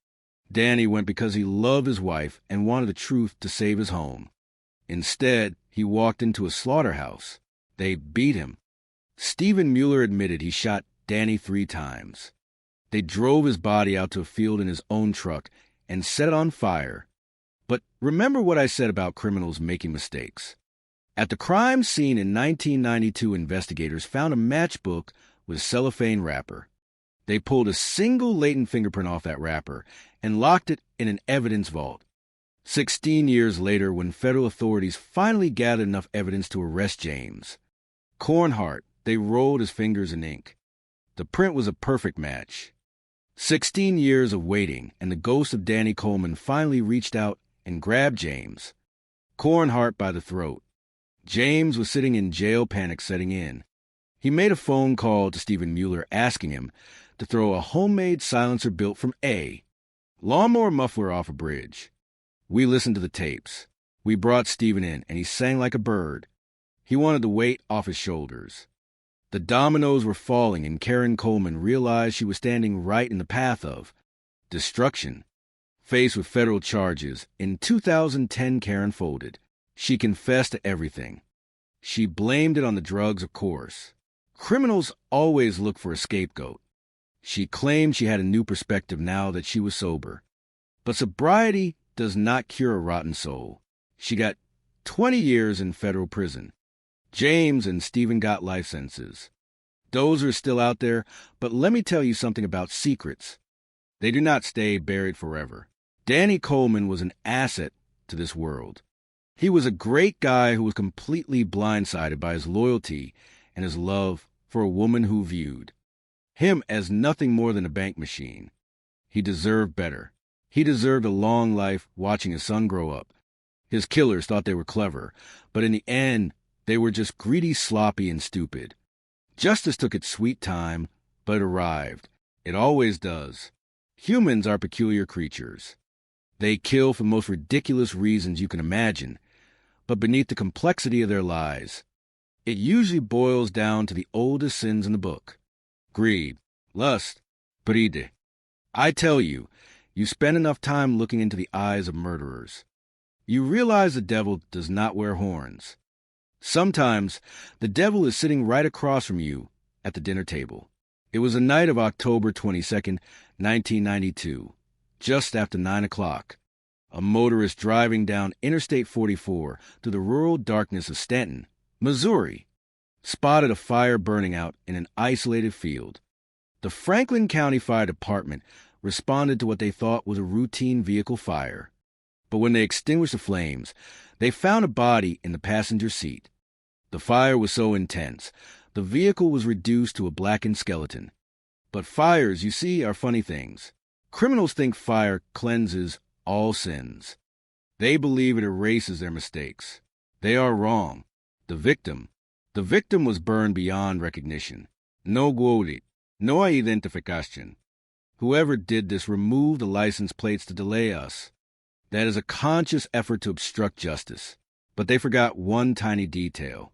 Danny went because he loved his wife and wanted the truth to save his home. Instead, he walked into a slaughterhouse. They beat him. Stephen Mueller admitted he shot Danny 3 times. They drove his body out to a field in his own truck and set it on fire. But remember what I said about criminals making mistakes. At the crime scene in 1992, investigators found a matchbook with a cellophane wrapper. They pulled a single latent fingerprint off that wrapper and locked it in an evidence vault. 16 years later, when federal authorities finally gathered enough evidence to arrest James Cornhart, they rolled his fingers in ink. The print was a perfect match. 16 years of waiting, and the ghost of Danny Coleman finally reached out and grabbed James Cornhart by the throat. James was sitting in jail, panic setting in. He made a phone call to Stephen Mueller asking him to throw a homemade silencer built from a lawnmower muffler off a bridge. We listened to the tapes. We brought Stephen in, and he sang like a bird. He wanted the weight off his shoulders. The dominoes were falling, and Karen Coleman realized she was standing right in the path of destruction. Faced with federal charges, in 2010 Karen folded. She confessed to everything. She blamed it on the drugs, of course. Criminals always look for a scapegoat. She claimed she had a new perspective now that she was sober. But sobriety does not cure a rotten soul. She got 20 years in federal prison. James and Stephen got life sentences. Dozer is still out there, but let me tell you something about secrets. They do not stay buried forever. Danny Coleman was an asset to this world. He was a great guy who was completely blindsided by his loyalty and his love for a woman who viewed him as nothing more than a bank machine. He deserved better. He deserved a long life watching his son grow up. His killers thought they were clever, but in the end, they were just greedy, sloppy, and stupid. Justice took its sweet time, but it arrived. It always does. Humans are peculiar creatures. They kill for the most ridiculous reasons you can imagine, but beneath the complexity of their lies, it usually boils down to the oldest sins in the book: greed, lust, pride. I tell you, You spend enough time looking into the eyes of murderers. You realize the devil does not wear horns. Sometimes the devil is sitting right across from you at the dinner table. It was the night of October 22nd, 1992, just after 9 o'clock. A motorist driving down Interstate 44 through the rural darkness of Stanton, Missouri, spotted a fire burning out in an isolated field. The Franklin County Fire Department responded to what they thought was a routine vehicle fire. But when they extinguished the flames, they found a body in the passenger seat. The fire was so intense, the vehicle was reduced to a blackened skeleton. But fires, you see, are funny things. Criminals think fire cleanses all sins. They believe it erases their mistakes. They are wrong. The victim was burned beyond recognition. No guardi, no identificación. Whoever did this removed the license plates to delay us. That is a conscious effort to obstruct justice. But they forgot one tiny detail.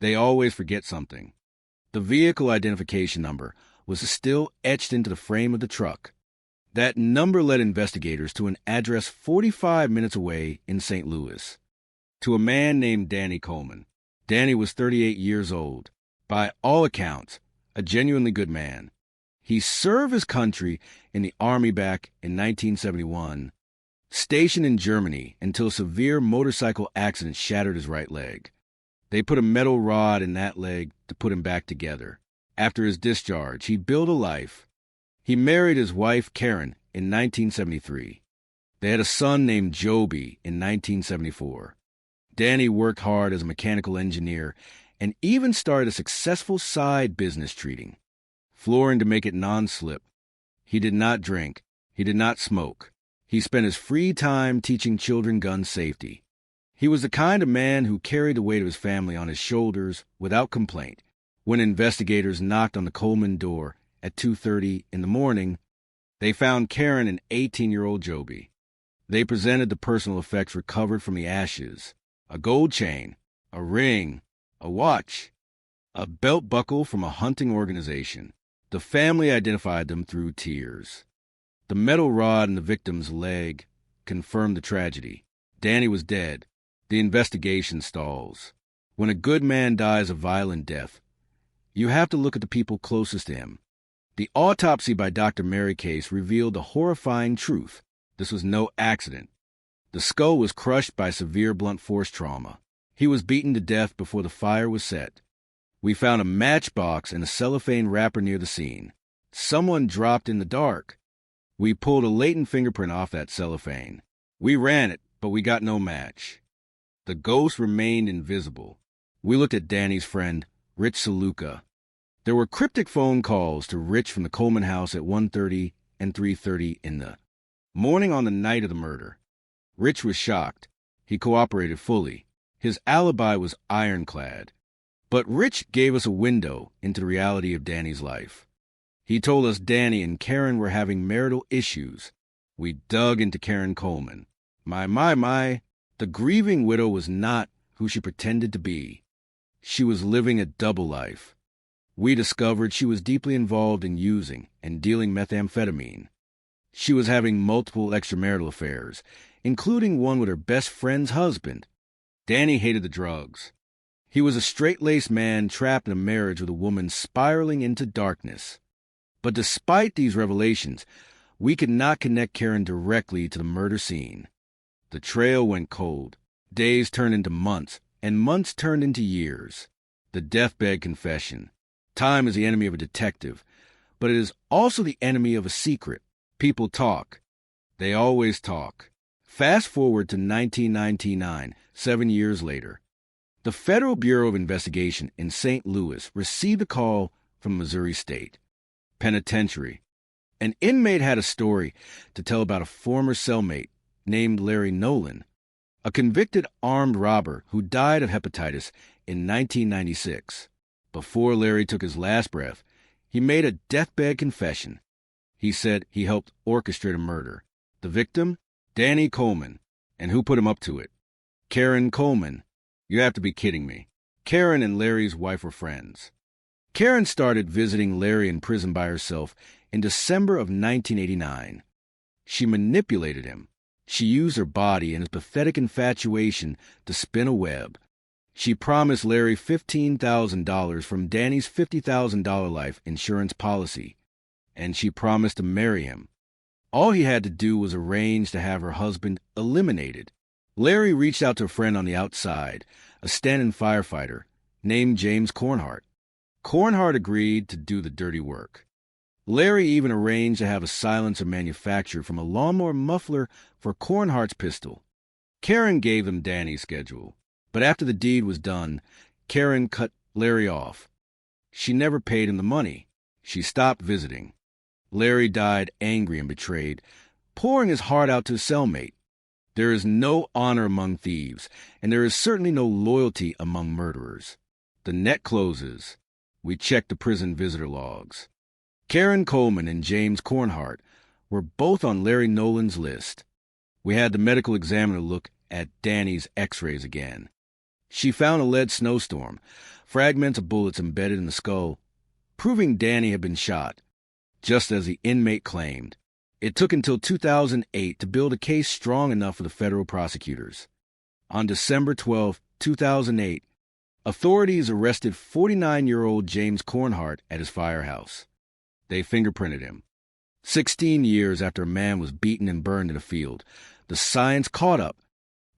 They always forget something. The vehicle identification number was still etched into the frame of the truck. That number led investigators to an address 45 minutes away in St. Louis, to a man named Danny Coleman. Danny was 38 years old. By all accounts, a genuinely good man. He served his country in the Army back in 1971, stationed in Germany until a severe motorcycle accident shattered his right leg. They put a metal rod in that leg to put him back together. After his discharge, he built a life. He married his wife, Karen, in 1973. They had a son named Joby in 1974. Danny worked hard as a mechanical engineer and even started a successful side business treating flooring to make it non-slip. He did not drink. He did not smoke. He spent his free time teaching children gun safety. He was the kind of man who carried the weight of his family on his shoulders without complaint. When investigators knocked on the Coleman door at 2:30 in the morning, they found Karen and 18-year-old Joby. They presented the personal effects recovered from the ashes: a gold chain, a ring, a watch, a belt buckle from a hunting organization. The family identified them through tears. The metal rod in the victim's leg confirmed the tragedy. Danny was dead. The investigation stalls. When a good man dies a violent death, you have to look at the people closest to him. The autopsy by Dr. Mary Case revealed the horrifying truth. This was no accident. The skull was crushed by severe blunt force trauma. He was beaten to death before the fire was set. We found a matchbox and a cellophane wrapper near the scene. Someone dropped in the dark. We pulled a latent fingerprint off that cellophane. We ran it, but we got no match. The ghost remained invisible. We looked at Danny's friend, Rich Saluka. There were cryptic phone calls to Rich from the Coleman house at 1:30 and 3:30 in the morning on the night of the murder. Rich was shocked. He cooperated fully. His alibi was ironclad. But Rich gave us a window into the reality of Danny's life. He told us Danny and Karen were having marital issues. We dug into Karen Coleman. My, the grieving widow was not who she pretended to be. She was living a double life. We discovered she was deeply involved in using and dealing methamphetamine. She was having multiple extramarital affairs, including one with her best friend's husband. Danny hated the drugs. He was a straight-laced man trapped in a marriage with a woman spiraling into darkness. But despite these revelations, we could not connect Karen directly to the murder scene. The trail went cold. Days turned into months, and months turned into years. The deathbed confession. Time is the enemy of a detective, but it is also the enemy of a secret. People talk. They always talk. Fast forward to 1999, 7 years later. The Federal Bureau of Investigation in St. Louis received a call from Missouri State Penitentiary. An inmate had a story to tell about a former cellmate named Larry Nolan, a convicted armed robber who died of hepatitis in 1996. Before Larry took his last breath, he made a deathbed confession. He said he helped orchestrate a murder. The victim? Danny Coleman. And who put him up to it? Karen Coleman. You have to be kidding me. Karen and Larry's wife were friends. Karen started visiting Larry in prison by herself in December of 1989. She manipulated him. She used her body and his pathetic infatuation to spin a web. She promised Larry $15,000 from Danny's $50,000 life insurance policy, and she promised to marry him. All he had to do was arrange to have her husband eliminated. Larry reached out to a friend on the outside, a stand-in firefighter named James Cornhart. Cornhart agreed to do the dirty work. Larry even arranged to have a silencer manufactured from a lawnmower muffler for Cornhart's pistol. Karen gave him Danny's schedule, but after the deed was done, Karen cut Larry off. She never paid him the money. She stopped visiting. Larry died angry and betrayed, pouring his heart out to his cellmate. There is no honor among thieves, and there is certainly no loyalty among murderers. The net closes. We check the prison visitor logs. Karen Coleman and James Cornhart were both on Larry Nolan's list. We had the medical examiner look at Danny's x-rays again. She found a lead snowstorm, fragments of bullets embedded in the skull, proving Danny had been shot, just as the inmate claimed. It took until 2008 to build a case strong enough for the federal prosecutors. On December 12, 2008, authorities arrested 49-year-old James Cornhart at his firehouse. They fingerprinted him. 16 years after a man was beaten and burned in a field, the science caught up.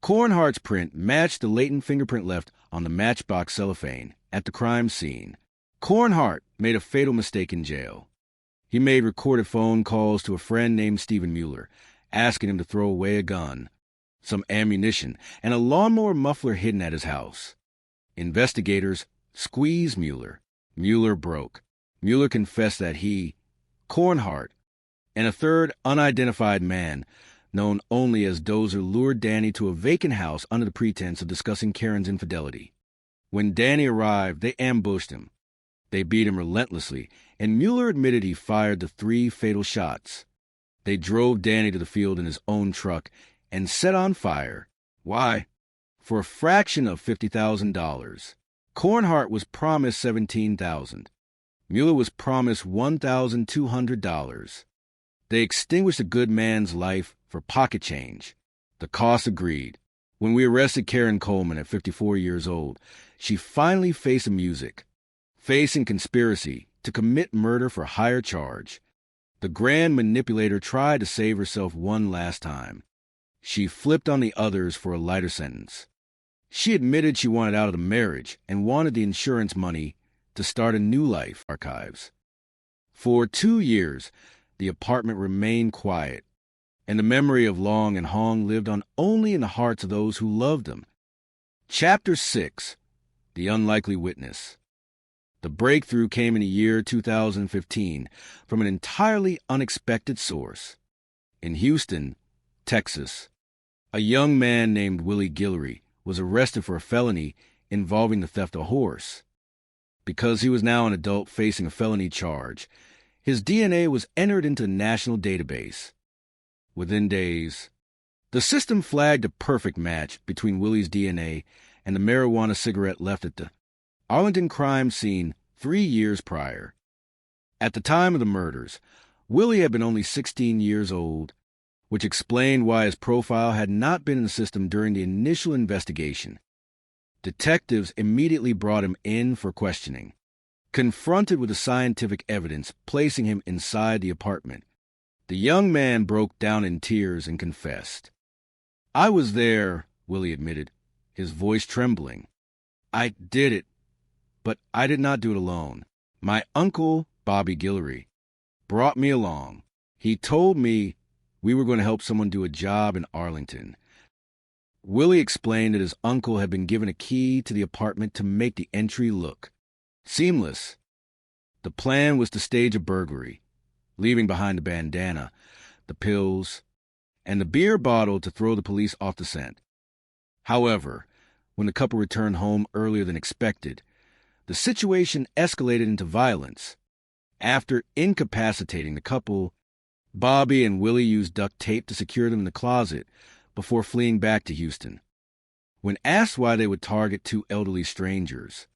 Cornhart's print matched the latent fingerprint left on the matchbox cellophane at the crime scene. Cornhart made a fatal mistake in jail. He made recorded phone calls to a friend named Stephen Mueller, asking him to throw away a gun, some ammunition, and a lawnmower muffler hidden at his house. Investigators squeezed Mueller. Mueller broke. Mueller confessed that he, Cornhart, and a third unidentified man, known only as Dozer, lured Danny to a vacant house under the pretense of discussing Karen's infidelity. When Danny arrived, they ambushed him. They beat him relentlessly, and Mueller admitted he fired the 3 fatal shots. They drove Danny to the field in his own truck and set on fire. Why? For a fraction of $50,000. Cornhart was promised $17,000. Mueller was promised $1,200. They extinguished a good man's life for pocket change. The cost agreed. When we arrested Karen Coleman at 54 years old, she finally faced music, facing conspiracy to commit murder for higher charge. The grand manipulator tried to save herself one last time. She flipped on the others for a lighter sentence. She admitted she wanted out of the marriage and wanted the insurance money to start a new life. Archives. For 2 years, the apartment remained quiet, and the memory of Long and Hong lived on only in the hearts of those who loved them. Chapter 6. The Unlikely Witness. The breakthrough came in the year 2015 from an entirely unexpected source. In Houston, Texas, a young man named Willie Guillory was arrested for a felony involving the theft of a horse. Because he was now an adult facing a felony charge, his DNA was entered into a national database. Within days, the system flagged a perfect match between Willie's DNA and the marijuana cigarette left at the Arlington crime scene 3 years prior. At the time of the murders, Willie had been only 16 years old, which explained why his profile had not been in the system during the initial investigation. Detectives immediately brought him in for questioning. Confronted with the scientific evidence placing him inside the apartment, the young man broke down in tears and confessed. "I was there," Willie admitted, his voice trembling. "I did it, but I did not do it alone. My uncle, Bobby Guillory, brought me along. He told me we were going to help someone do a job in Arlington." Willie explained that his uncle had been given a key to the apartment to make the entry look seamless. The plan was to stage a burglary, leaving behind the bandana, the pills, and the beer bottle to throw the police off the scent. However, when the couple returned home earlier than expected, the situation escalated into violence. After incapacitating the couple, Bobby and Willie used duct tape to secure them in the closet before fleeing back to Houston. When asked why they would target 2 elderly strangers,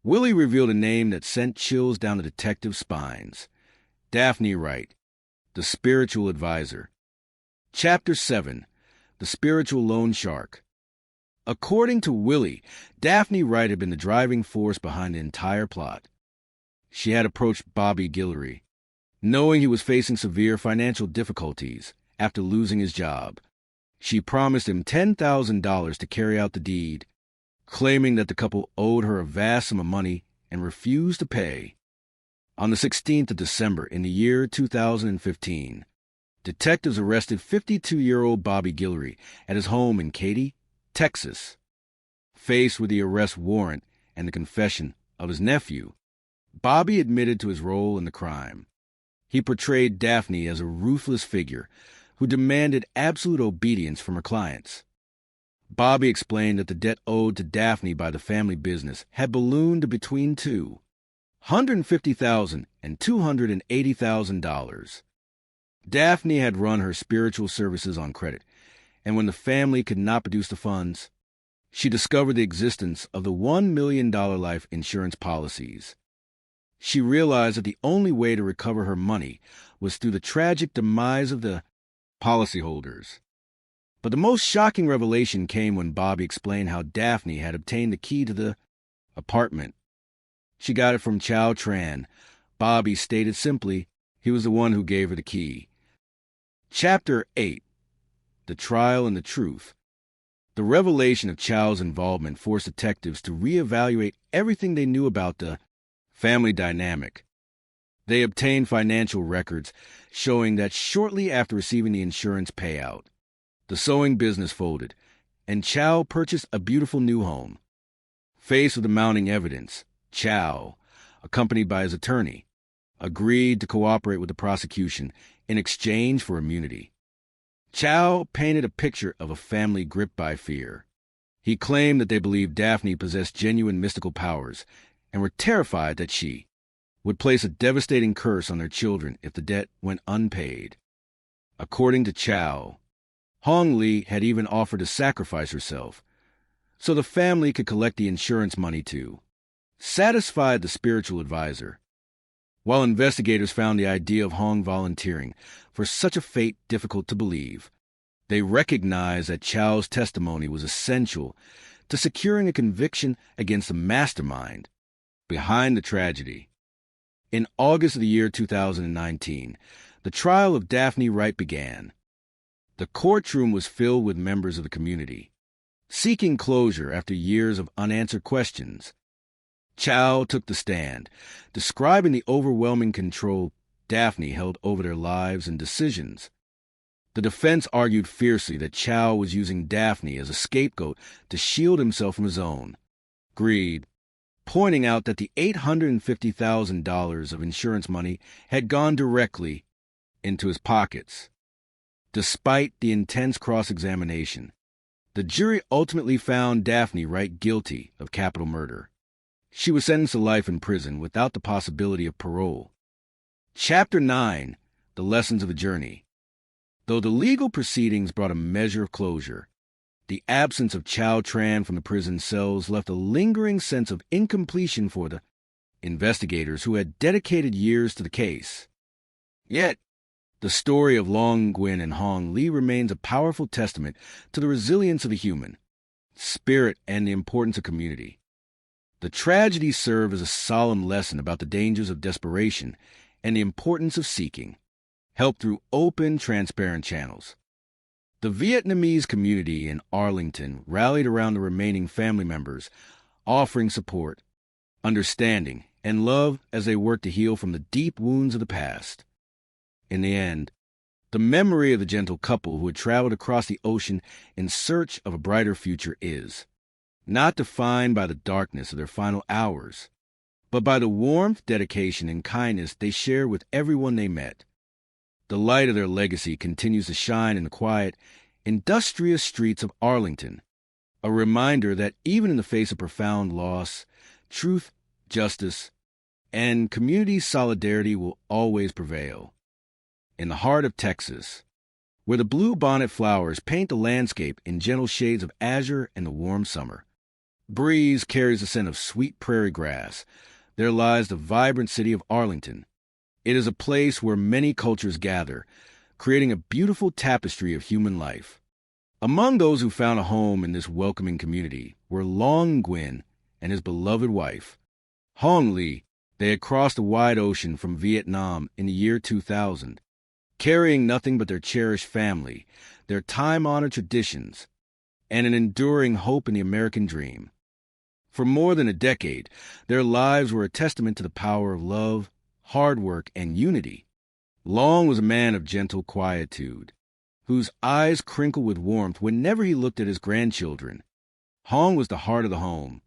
Willie revealed a name that sent chills down the detective's spines. Daphne Wright, the spiritual advisor. Chapter 7. The Spiritual Loan Shark. According to Willie, Daphne Wright had been the driving force behind the entire plot. She had approached Bobby Guillory, knowing he was facing severe financial difficulties after losing his job. She promised him $10,000 to carry out the deed, claiming that the couple owed her a vast sum of money and refused to pay. On the 16th of December in the year 2015, detectives arrested 52-year-old Bobby Guillory at his home in Katy, Texas. Faced with the arrest warrant and the confession of his nephew, Bobby admitted to his role in the crime. He portrayed Daphne as a ruthless figure who demanded absolute obedience from her clients. Bobby explained that the debt owed to Daphne by the family business had ballooned to between $150,000 and $280,000. Daphne had run her spiritual services on credit, and when the family could not produce the funds, she discovered the existence of the $1 million life insurance policies. She realized that the only way to recover her money was through the tragic demise of the policyholders. But the most shocking revelation came when Bobby explained how Daphne had obtained the key to the apartment. She got it from Chow Tran. Bobby stated simply, he was the one who gave her the key. Chapter 8. The Trial and the Truth. The revelation of Chow's involvement forced detectives to reevaluate everything they knew about the family dynamic. They obtained financial records showing that shortly after receiving the insurance payout, the sewing business folded, and Chow purchased a beautiful new home. Faced with the mounting evidence, Chow, accompanied by his attorney, agreed to cooperate with the prosecution in exchange for immunity. Chow painted a picture of a family gripped by fear. He claimed that they believed Daphne possessed genuine mystical powers and were terrified that she would place a devastating curse on their children if the debt went unpaid. According to Chow, Hong Li had even offered to sacrifice herself so the family could collect the insurance money too, satisfied the spiritual advisor. While investigators found the idea of Hong volunteering for such a fate difficult to believe, they recognized that Chow's testimony was essential to securing a conviction against the mastermind behind the tragedy. In August of the year 2019, the trial of Daphne Wright began. The courtroom was filled with members of the community, seeking closure after years of unanswered questions. Chow took the stand, describing the overwhelming control Daphne held over their lives and decisions. The defense argued fiercely that Chow was using Daphne as a scapegoat to shield himself from his own greed, pointing out that the $850,000 of insurance money had gone directly into his pockets. Despite the intense cross-examination, the jury ultimately found Daphne Wright guilty of capital murder. She was sentenced to life in prison without the possibility of parole. Chapter 9. The Lessons of the Journey. Though the legal proceedings brought a measure of closure, the absence of Chow Tran from the prison cells left a lingering sense of incompletion for the investigators who had dedicated years to the case. Yet, the story of Long Nguyen and Hong Li remains a powerful testament to the resilience of the human spirit and the importance of community. The tragedy served as a solemn lesson about the dangers of desperation and the importance of seeking help through open, transparent channels. The Vietnamese community in Arlington rallied around the remaining family members, offering support, understanding, and love as they worked to heal from the deep wounds of the past. In the end, the memory of the gentle couple who had traveled across the ocean in search of a brighter future is not defined by the darkness of their final hours, but by the warmth, dedication, and kindness they shared with everyone they met. The light of their legacy continues to shine in the quiet, industrious streets of Arlington, a reminder that even in the face of profound loss, truth, justice, and community solidarity will always prevail. In the heart of Texas, where the blue-bonnet flowers paint the landscape in gentle shades of azure in the warm summer, breeze carries the scent of sweet prairie grass, there lies the vibrant city of Arlington. It is a place where many cultures gather, creating a beautiful tapestry of human life. Among those who found a home in this welcoming community were Long Nguyen and his beloved wife, Hong Lee. They had crossed the wide ocean from Vietnam in the year 2000, carrying nothing but their cherished family, their time-honored traditions, and an enduring hope in the American dream. For more than a decade, their lives were a testament to the power of love, hard work, and unity. Long was a man of gentle quietude, whose eyes crinkled with warmth whenever he looked at his grandchildren. Hong was the heart of the home,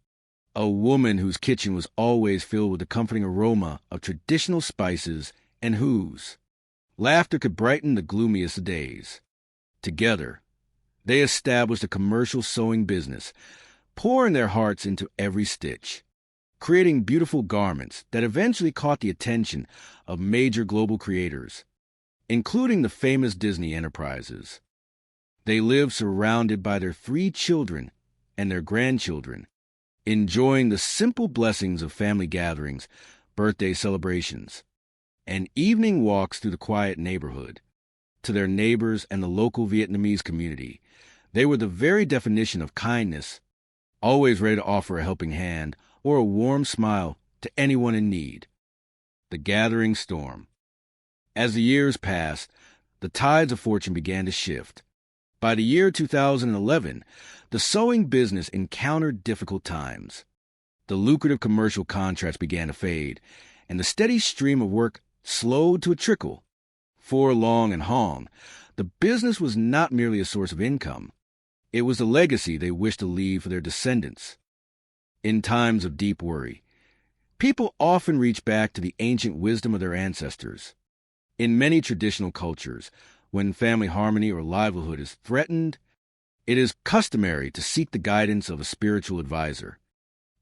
a woman whose kitchen was always filled with the comforting aroma of traditional spices and whose laughter could brighten the gloomiest of days. Together, they established a commercial sewing business, pouring their hearts into every stitch, creating beautiful garments that eventually caught the attention of major global creators, including the famous Disney enterprises. They lived surrounded by their 3 children and their grandchildren, enjoying the simple blessings of family gatherings, birthday celebrations, and evening walks through the quiet neighborhood. To their neighbors and the local Vietnamese community, they were the very definition of kindness, always ready to offer a helping hand or a warm smile to anyone in need. The gathering storm. As the years passed, the tides of fortune began to shift. By the year 2011, the sewing business encountered difficult times. The lucrative commercial contracts began to fade, and the steady stream of work slowed to a trickle. For Long and Hong, the business was not merely a source of income. It was the legacy they wished to leave for their descendants. In times of deep worry, people often reach back to the ancient wisdom of their ancestors. In many traditional cultures, when family harmony or livelihood is threatened, it is customary to seek the guidance of a spiritual advisor.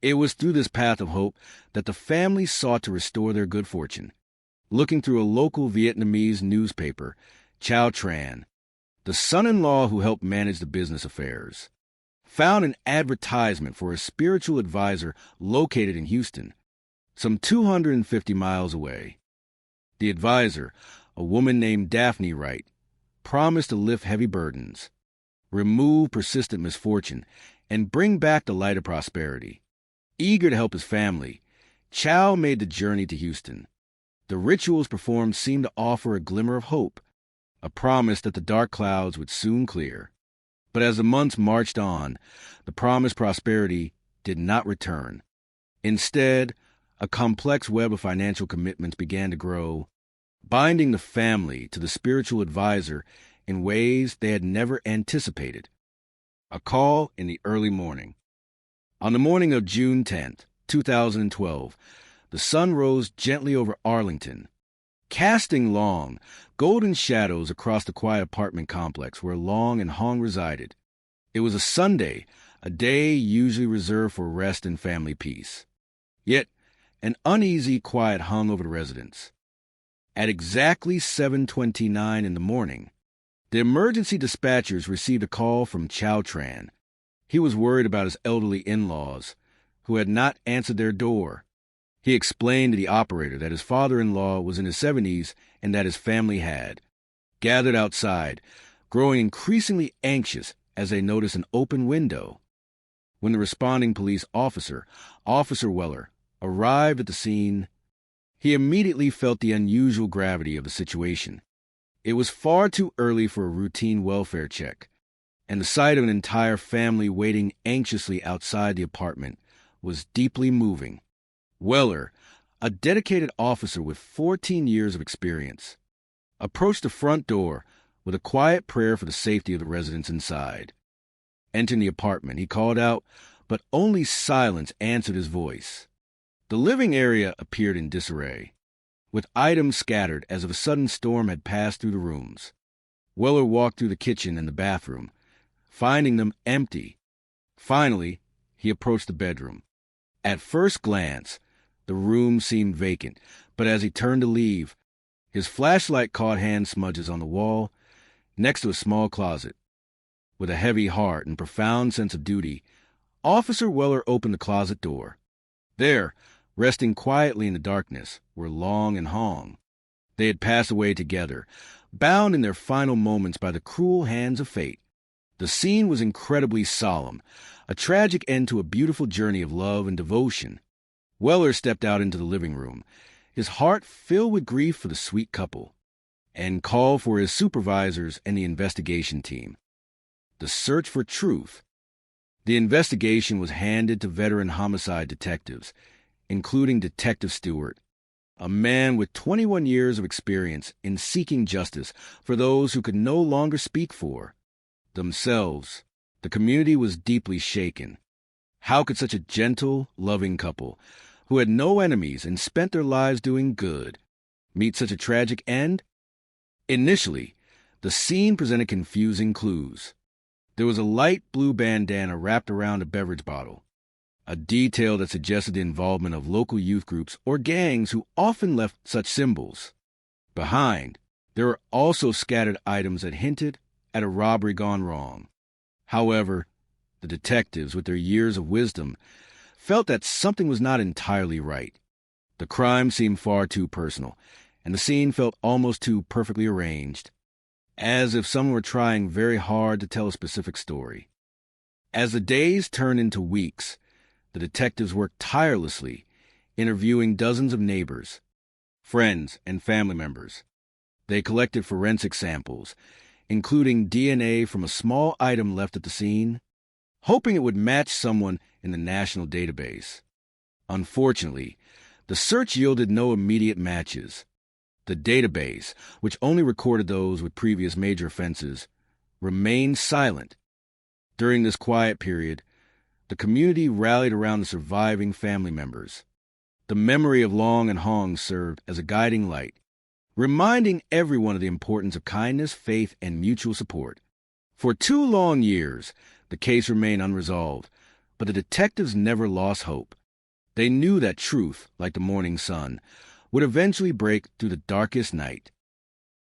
It was through this path of hope that the family sought to restore their good fortune. Looking through a local Vietnamese newspaper, Chow Tran, the son-in-law who helped manage the business affairs, found an advertisement for a spiritual advisor located in Houston, some 250 miles away. The advisor, a woman named Daphne Wright, promised to lift heavy burdens, remove persistent misfortune, and bring back the light of prosperity. Eager to help his family, Chow made the journey to Houston. The rituals performed seemed to offer a glimmer of hope, a promise that the dark clouds would soon clear. But as the months marched on, the promised prosperity did not return. Instead, a complex web of financial commitments began to grow, binding the family to the spiritual advisor in ways they had never anticipated. A call in the early morning. On the morning of June 10th, 2012, the sun rose gently over Arlington, casting long, golden shadows across the quiet apartment complex where Long and Hong resided. It was a Sunday, a day usually reserved for rest and family peace. Yet, an uneasy quiet hung over the residence. At exactly 7:29 in the morning, the emergency dispatchers received a call from Chow Tran. He was worried about his elderly in-laws, who had not answered their door. He explained to the operator that his father-in-law was in his 70s and that his family had gathered outside, growing increasingly anxious as they noticed an open window. When the responding police officer, Officer Weller, arrived at the scene, he immediately felt the unusual gravity of the situation. It was far too early for a routine welfare check, and the sight of an entire family waiting anxiously outside the apartment was deeply moving. Weller, a dedicated officer with 14 years of experience, approached the front door with a quiet prayer for the safety of the residents inside. Entering the apartment, he called out, but only silence answered his voice. The living area appeared in disarray, with items scattered as if a sudden storm had passed through the rooms. Weller walked through the kitchen and the bathroom, finding them empty. Finally, he approached the bedroom. At first glance, the room seemed vacant, but as he turned to leave, his flashlight caught hand smudges on the wall next to a small closet. With a heavy heart and profound sense of duty, Officer Weller opened the closet door. There, resting quietly in the darkness, were Long and Hong. They had passed away together, bound in their final moments by the cruel hands of fate. The scene was incredibly solemn, a tragic end to a beautiful journey of love and devotion. Weller stepped out into the living room, his heart filled with grief for the sweet couple, and called for his supervisors and the investigation team. The search for truth. The investigation was handed to veteran homicide detectives, including Detective Stewart, a man with 21 years of experience in seeking justice for those who could no longer speak for themselves. The community was deeply shaken. How could such a gentle, loving couple, who had no enemies and spent their lives doing good, meet such a tragic end? Initially, the scene presented confusing clues. There was a light blue bandana wrapped around a beverage bottle, a detail that suggested the involvement of local youth groups or gangs who often left such symbols. Behind, there were also scattered items that hinted at a robbery gone wrong. However, the detectives, with their years of wisdom, felt that something was not entirely right. The crime seemed far too personal, and the scene felt almost too perfectly arranged, as if someone were trying very hard to tell a specific story. As the days turned into weeks, the detectives worked tirelessly, interviewing dozens of neighbors, friends, and family members. They collected forensic samples, including DNA from a small item left at the scene, hoping it would match someone in the national database. Unfortunately, the search yielded no immediate matches. The database, which only recorded those with previous major offenses, remained silent. During this quiet period, the community rallied around the surviving family members. The memory of Long and Hong served as a guiding light, reminding everyone of the importance of kindness, faith, and mutual support. For 2 long years, the case remained unresolved, but the detectives never lost hope. They knew that truth, like the morning sun, would eventually break through the darkest night.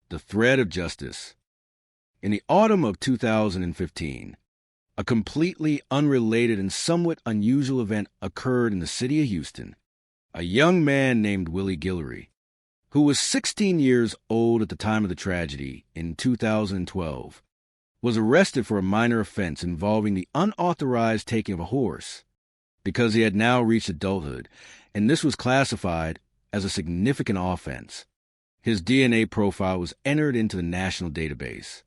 The thread of justice. In the autumn of 2015, a completely unrelated and somewhat unusual event occurred in the city of Houston. A young man named Willie Guillory, who was 16 years old at the time of the tragedy in 2012, was arrested for a minor offense involving the unauthorized taking of a horse, because he had now reached adulthood, and this was classified as a significant offense. His DNA profile was entered into the national database.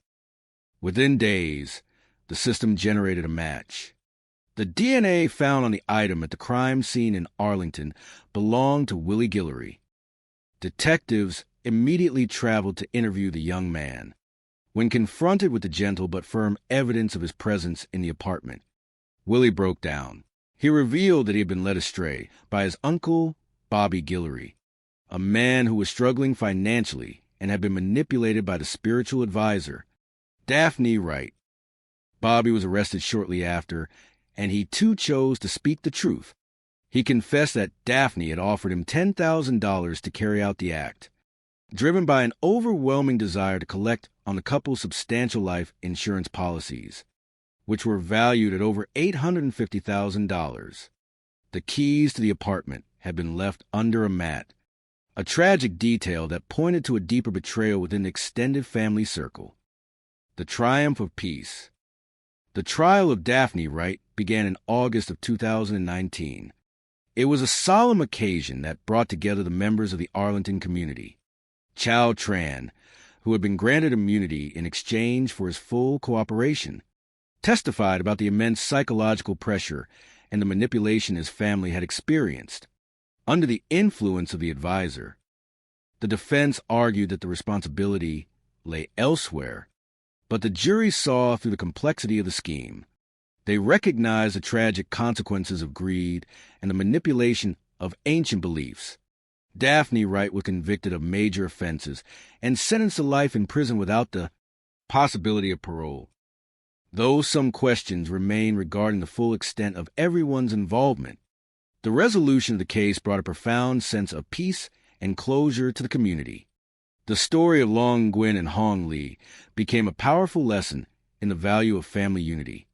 Within days, the system generated a match. The DNA found on the item at the crime scene in Arlington belonged to Willie Guillory. Detectives immediately traveled to interview the young man. When confronted with the gentle but firm evidence of his presence in the apartment, Willie broke down. He revealed that he had been led astray by his uncle, Bobby Guillory, a man who was struggling financially and had been manipulated by the spiritual advisor, Daphne Wright. Bobby was arrested shortly after, and he too chose to speak the truth. He confessed that Daphne had offered him $10,000 to carry out the act, driven by an overwhelming desire to collect on the couple's substantial life insurance policies, which were valued at over $850,000. The keys to the apartment had been left under a mat, a tragic detail that pointed to a deeper betrayal within the extended family circle. The triumph of peace. The trial of Daphne Wright began in August of 2019. It was a solemn occasion that brought together the members of the Arlington community. Chow Tran, who had been granted immunity in exchange for his full cooperation, testified about the immense psychological pressure and the manipulation his family had experienced. Under the influence of the advisor, the defense argued that the responsibility lay elsewhere, but the jury saw through the complexity of the scheme. They recognized the tragic consequences of greed and the manipulation of ancient beliefs. Daphne Wright was convicted of major offenses and sentenced to life in prison without the possibility of parole. Though some questions remain regarding the full extent of everyone's involvement, the resolution of the case brought a profound sense of peace and closure to the community. The story of Long Nguyen and Hong Lee became a powerful lesson in the value of family unity,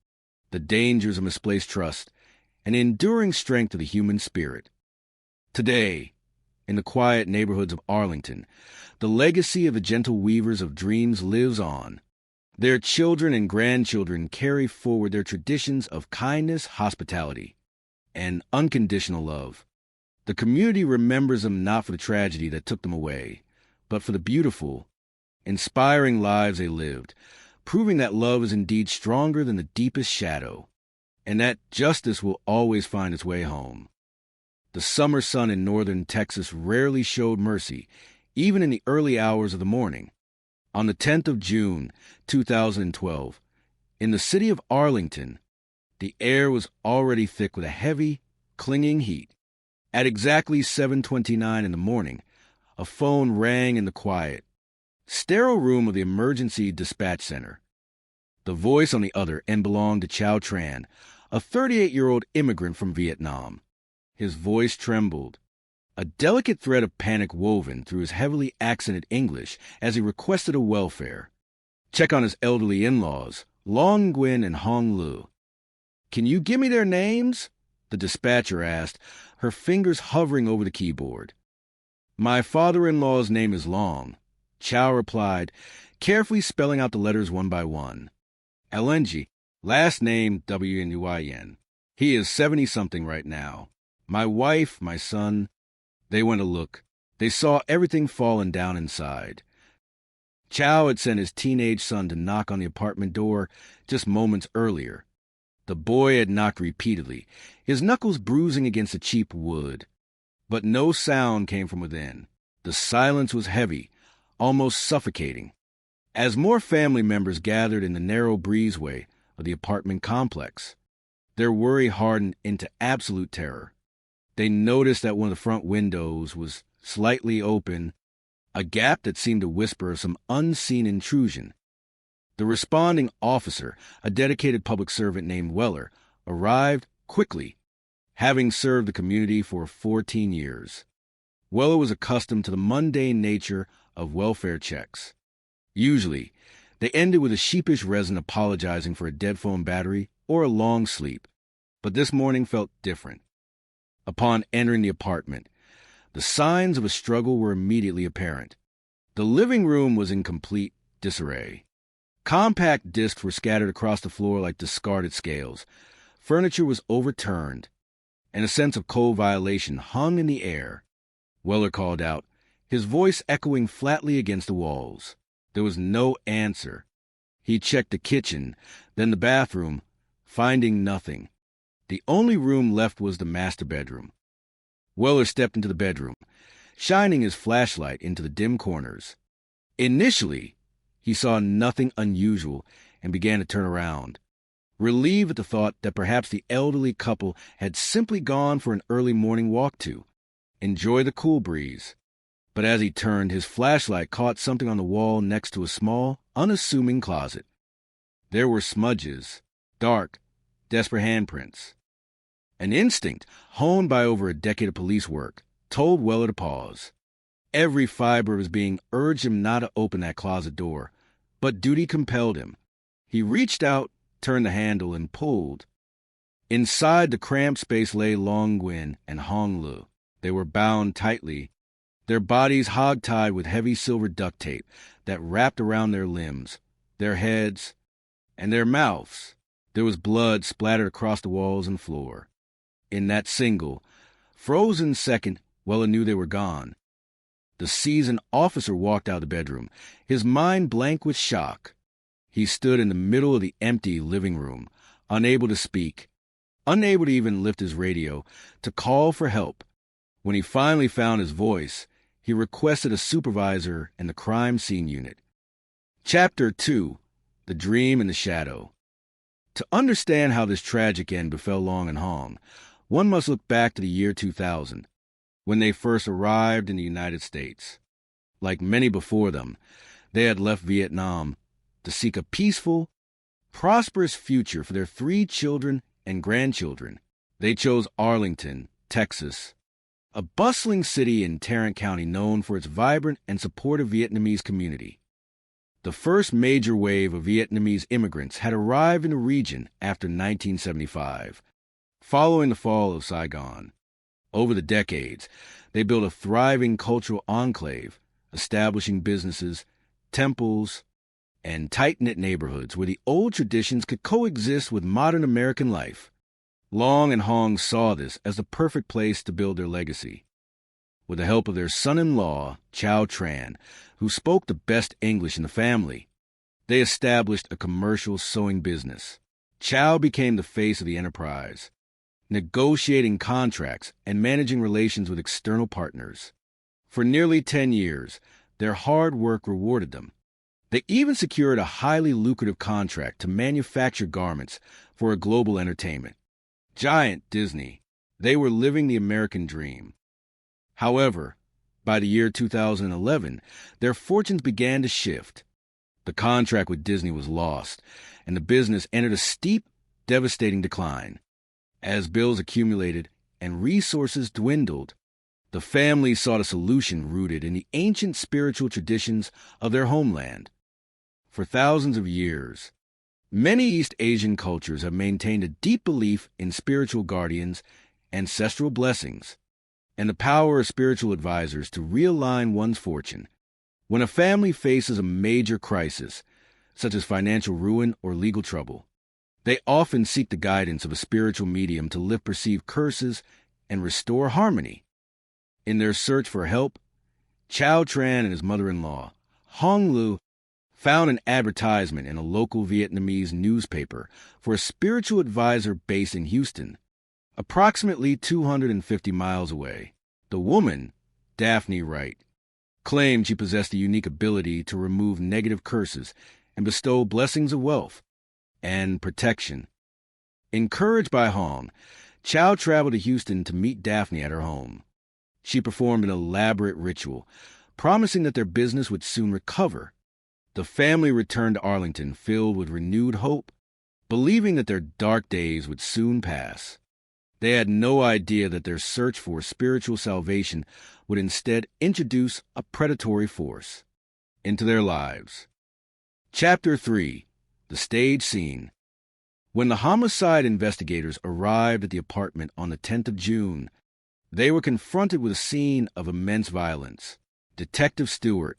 the dangers of misplaced trust, and the enduring strength of the human spirit. Today, in the quiet neighborhoods of Arlington, the legacy of the gentle weavers of dreams lives on. Their children and grandchildren carry forward their traditions of kindness, hospitality, and unconditional love. The community remembers them not for the tragedy that took them away, but for the beautiful, inspiring lives they lived, proving that love is indeed stronger than the deepest shadow, and that justice will always find its way home. The summer sun in northern Texas rarely showed mercy, even in the early hours of the morning. On the 10th of June, 2012, in the city of Arlington, the air was already thick with a heavy, clinging heat. At exactly 7:29 in the morning, a phone rang in the quiet, sterile room of the emergency dispatch center. The voice on the other end belonged to Chow Tran, a 38-year-old immigrant from Vietnam. His voice trembled, a delicate thread of panic woven through his heavily accented English as he requested a welfare check on his elderly in-laws, Long Nguyen and Hong Lu. "Can you give me their names?" the dispatcher asked, her fingers hovering over the keyboard. "My father-in-law's name is Long," Chow replied, carefully spelling out the letters one by one. "Alenji, last name Nguyen. He is 70-something right now. My wife, my son." They went to look. They saw everything fallen down inside. Chow had sent his teenage son to knock on the apartment door just moments earlier. The boy had knocked repeatedly, his knuckles bruising against the cheap wood. But no sound came from within. The silence was heavy, almost suffocating. As more family members gathered in the narrow breezeway of the apartment complex, their worry hardened into absolute terror. They noticed that one of the front windows was slightly open, a gap that seemed to whisper of some unseen intrusion. The responding officer, a dedicated public servant named Weller, arrived quickly, having served the community for 14 years. Weller was accustomed to the mundane nature of welfare checks. Usually, they ended with a sheepish resident apologizing for a dead phone battery or a long sleep, but this morning felt different. Upon entering the apartment, the signs of a struggle were immediately apparent. The living room was in complete disarray. Compact discs were scattered across the floor like discarded scales. Furniture was overturned, and a sense of cold violation hung in the air. Weller called out, his voice echoing flatly against the walls. There was no answer. He checked the kitchen, then the bathroom, finding nothing. The only room left was the master bedroom. Weller stepped into the bedroom, shining his flashlight into the dim corners. Initially, he saw nothing unusual and began to turn around, relieved at the thought that perhaps the elderly couple had simply gone for an early morning walk to enjoy the cool breeze. But as he turned, his flashlight caught something on the wall next to a small, unassuming closet. There were smudges, dark, desperate handprints. An instinct, honed by over a decade of police work, told Weller to pause. Every fiber of his being urged him not to open that closet door, but duty compelled him. He reached out, turned the handle, and pulled. Inside the cramped space lay Long Nguyen and Hong Lu. They were bound tightly, their bodies hog-tied with heavy silver duct tape that wrapped around their limbs, their heads, and their mouths. There was blood splattered across the walls and floor. In that single, frozen second, Weller knew they were gone. The seasoned officer walked out of the bedroom, his mind blank with shock. He stood in the middle of the empty living room, unable to speak, unable to even lift his radio to call for help. When he finally found his voice, he requested a supervisor in the crime scene unit. Chapter 2, The Dream in the Shadow. To understand how this tragic end befell Long and Hong, one must look back to the year 2000, when they first arrived in the United States. Like many before them, they had left Vietnam to seek a peaceful, prosperous future for their 3 children and grandchildren. They chose Arlington, Texas, a bustling city in Tarrant County known for its vibrant and supportive Vietnamese community. The first major wave of Vietnamese immigrants had arrived in the region after 1975, following the fall of Saigon. Over the decades, they built a thriving cultural enclave, establishing businesses, temples, and tight-knit neighborhoods where the old traditions could coexist with modern American life. Long and Hong saw this as the perfect place to build their legacy. With the help of their son-in-law, Chow Tran, who spoke the best English in the family, they established a commercial sewing business. Chow became the face of the enterprise, negotiating contracts and managing relations with external partners. For nearly 10 years, their hard work rewarded them. They even secured a highly lucrative contract to manufacture garments for a global entertainment giant, Disney. They were living the American dream. However, by the year 2011, their fortunes began to shift. The contract with Disney was lost, and the business entered a steep, devastating decline. As bills accumulated and resources dwindled, the family sought a solution rooted in the ancient spiritual traditions of their homeland. For thousands of years, many East Asian cultures have maintained a deep belief in spiritual guardians, ancestral blessings, and the power of spiritual advisors to realign one's fortune. When a family faces a major crisis, such as financial ruin or legal trouble, they often seek the guidance of a spiritual medium to lift perceived curses and restore harmony. In their search for help, Chow Tran and his mother-in-law, Hong Lu, found an advertisement in a local Vietnamese newspaper for a spiritual advisor based in Houston, approximately 250 miles away. The woman, Daphne Wright, claimed she possessed a unique ability to remove negative curses and bestow blessings of wealth and protection. Encouraged by Hong, Chow traveled to Houston to meet Daphne at her home. She performed an elaborate ritual, promising that their business would soon recover. The family returned to Arlington filled with renewed hope, believing that their dark days would soon pass. They had no idea that their search for spiritual salvation would instead introduce a predatory force into their lives. Chapter 3. The Stage Scene. When the homicide investigators arrived at the apartment on the 10th of June, they were confronted with a scene of immense violence. Detective Stewart,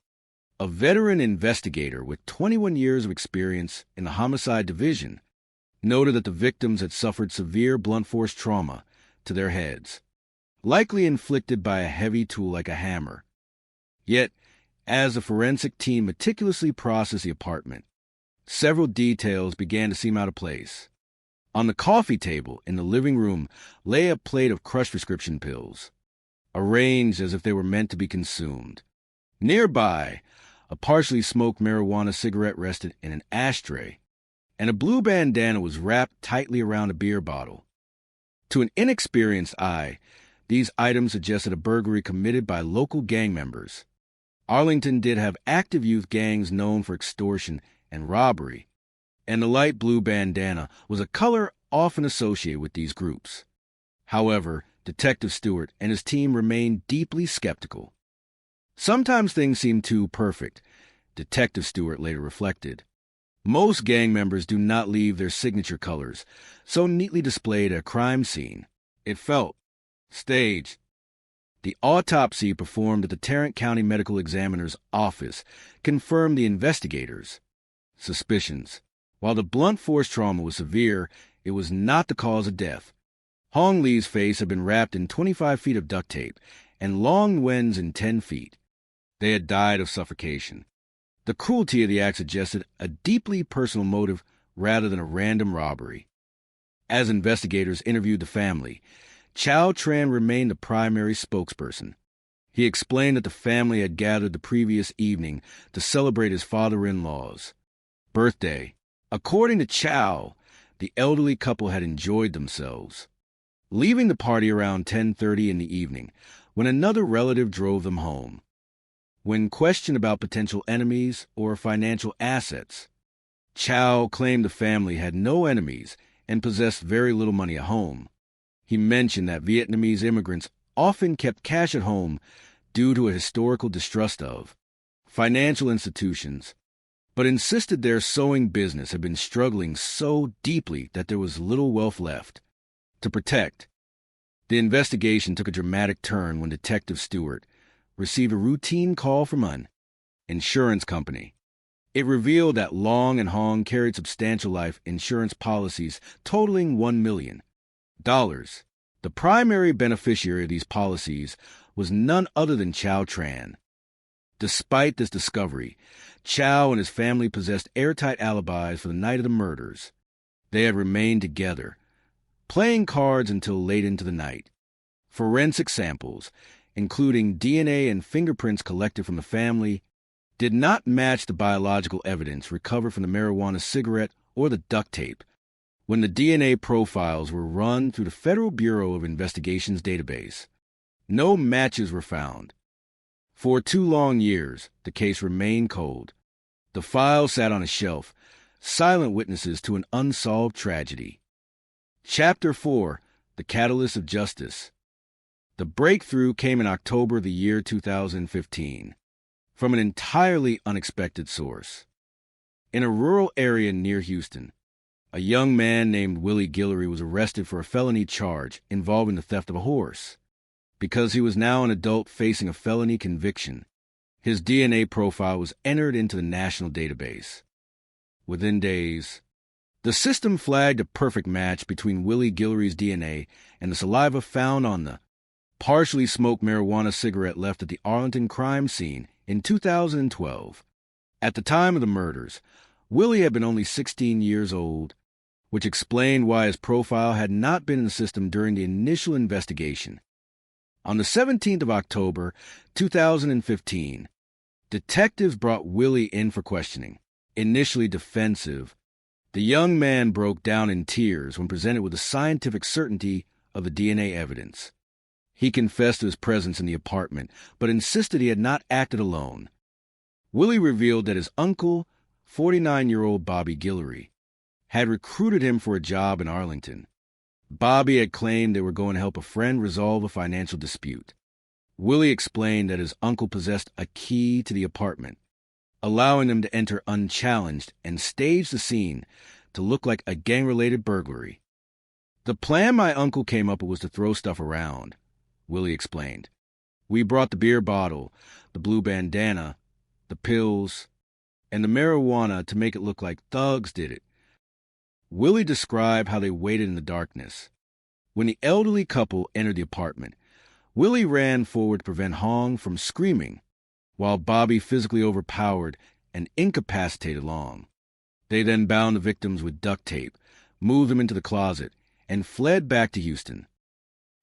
a veteran investigator with 21 years of experience in the homicide division, noted that the victims had suffered severe blunt force trauma to their heads, likely inflicted by a heavy tool like a hammer. Yet, as the forensic team meticulously processed the apartment, several details began to seem out of place. On the coffee table in the living room lay a plate of crushed prescription pills, arranged as if they were meant to be consumed. Nearby, a partially smoked marijuana cigarette rested in an ashtray, and a blue bandana was wrapped tightly around a beer bottle. To an inexperienced eye, these items suggested a burglary committed by local gang members. Arlington did have active youth gangs known for extortion and robbery, and the light blue bandana was a color often associated with these groups. However, Detective Stewart and his team remained deeply skeptical. Sometimes things seem too perfect, Detective Stewart later reflected. Most gang members do not leave their signature colors so neatly displayed at a crime scene. It felt staged. The autopsy performed at the Tarrant County Medical Examiner's office confirmed the investigators' suspicions. While the blunt force trauma was severe, it was not the cause of death. Hong Lee's face had been wrapped in 25 feet of duct tape and Long Wen's in 10 feet. They had died of suffocation. The cruelty of the act suggested a deeply personal motive rather than a random robbery. As investigators interviewed the family, Chow Tran remained the primary spokesperson. He explained that the family had gathered the previous evening to celebrate his father-in-law's birthday. According to Chow, the elderly couple had enjoyed themselves, leaving the party around 10:30 in the evening when another relative drove them home. When questioned about potential enemies or financial assets, Chow claimed the family had no enemies and possessed very little money at home. He mentioned that Vietnamese immigrants often kept cash at home due to a historical distrust of financial institutions, but insisted their sewing business had been struggling so deeply that there was little wealth left to protect. The investigation took a dramatic turn when Detective Stewart received a routine call from an insurance company. It revealed that Long and Hong carried substantial life insurance policies totaling $1 million. The primary beneficiary of these policies was none other than Chow Tran. Despite this discovery, Chow and his family possessed airtight alibis for the night of the murders. They had remained together, playing cards until late into the night. Forensic samples, including DNA and fingerprints collected from the family, did not match the biological evidence recovered from the marijuana cigarette or the duct tape when the DNA profiles were run through the Federal Bureau of Investigation's database. No matches were found. For 2 long years, the case remained cold. The file sat on a shelf, silent witnesses to an unsolved tragedy. Chapter 4, The Catalyst of Justice. The breakthrough came in October of the year 2015, from an entirely unexpected source. In a rural area near Houston, a young man named Willie Guillory was arrested for a felony charge involving the theft of a horse. Because he was now an adult facing a felony conviction, his DNA profile was entered into the national database. Within days, the system flagged a perfect match between Willie Guillory's DNA and the saliva found on the partially smoked marijuana cigarette left at the Arlington crime scene in 2012. At the time of the murders, Willie had been only 16 years old, which explained why his profile had not been in the system during the initial investigation. On the 17th of October, 2015, detectives brought Willie in for questioning. Initially defensive, the young man broke down in tears when presented with the scientific certainty of the DNA evidence. He confessed to his presence in the apartment, but insisted he had not acted alone. Willie revealed that his uncle, 49-year-old Bobby Guillory, had recruited him for a job in Arlington. Bobby had claimed they were going to help a friend resolve a financial dispute. Willie explained that his uncle possessed a key to the apartment, allowing them to enter unchallenged and stage the scene to look like a gang-related burglary. The plan my uncle came up with was to throw stuff around, Willie explained. We brought the beer bottle, the blue bandana, the pills, and the marijuana to make it look like thugs did it. Willie described how they waited in the darkness. When the elderly couple entered the apartment, Willie ran forward to prevent Hong from screaming, while Bobby physically overpowered and incapacitated Long. They then bound the victims with duct tape, moved them into the closet, and fled back to Houston.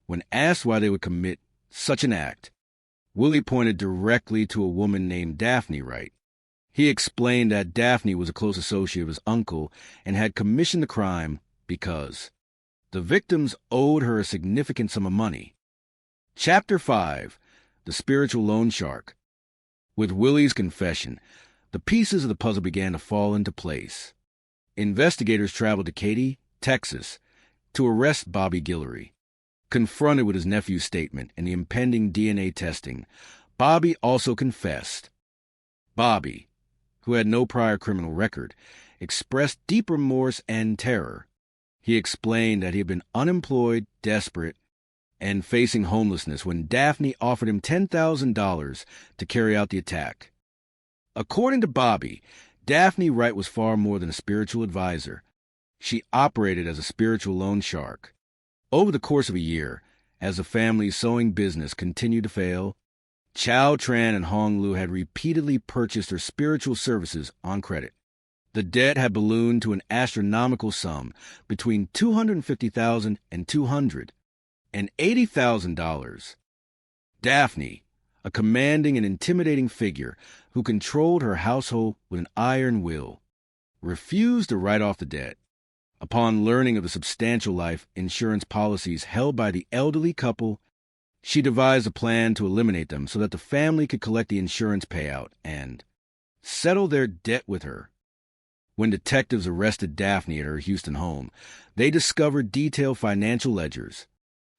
When asked why they would commit such an act, Willie pointed directly to a woman named Daphne Wright. He explained that Daphne was a close associate of his uncle and had commissioned the crime because the victims owed her a significant sum of money. Chapter 5, The Spiritual Loan Shark. With Willie's confession, the pieces of the puzzle began to fall into place. Investigators traveled to Katy, Texas, to arrest Bobby Guillory. Confronted with his nephew's statement and the impending DNA testing, Bobby also confessed. Bobby, who had no prior criminal record, expressed deep remorse and terror. He explained that he had been unemployed, desperate, and facing homelessness when Daphne offered him $10,000 to carry out the attack. According to Bobby, Daphne Wright was far more than a spiritual advisor. She operated as a spiritual loan shark. Over the course of a year, as the family's sewing business continued to fail, Chow Tran and Hong Lu had repeatedly purchased her spiritual services on credit. The debt had ballooned to an astronomical sum between $250,000 and $280,000. Daphne, a commanding and intimidating figure who controlled her household with an iron will, refused to write off the debt. Upon learning of the substantial life insurance policies held by the elderly couple, she devised a plan to eliminate them so that the family could collect the insurance payout and settle their debt with her. When detectives arrested Daphne at her Houston home, they discovered detailed financial ledgers.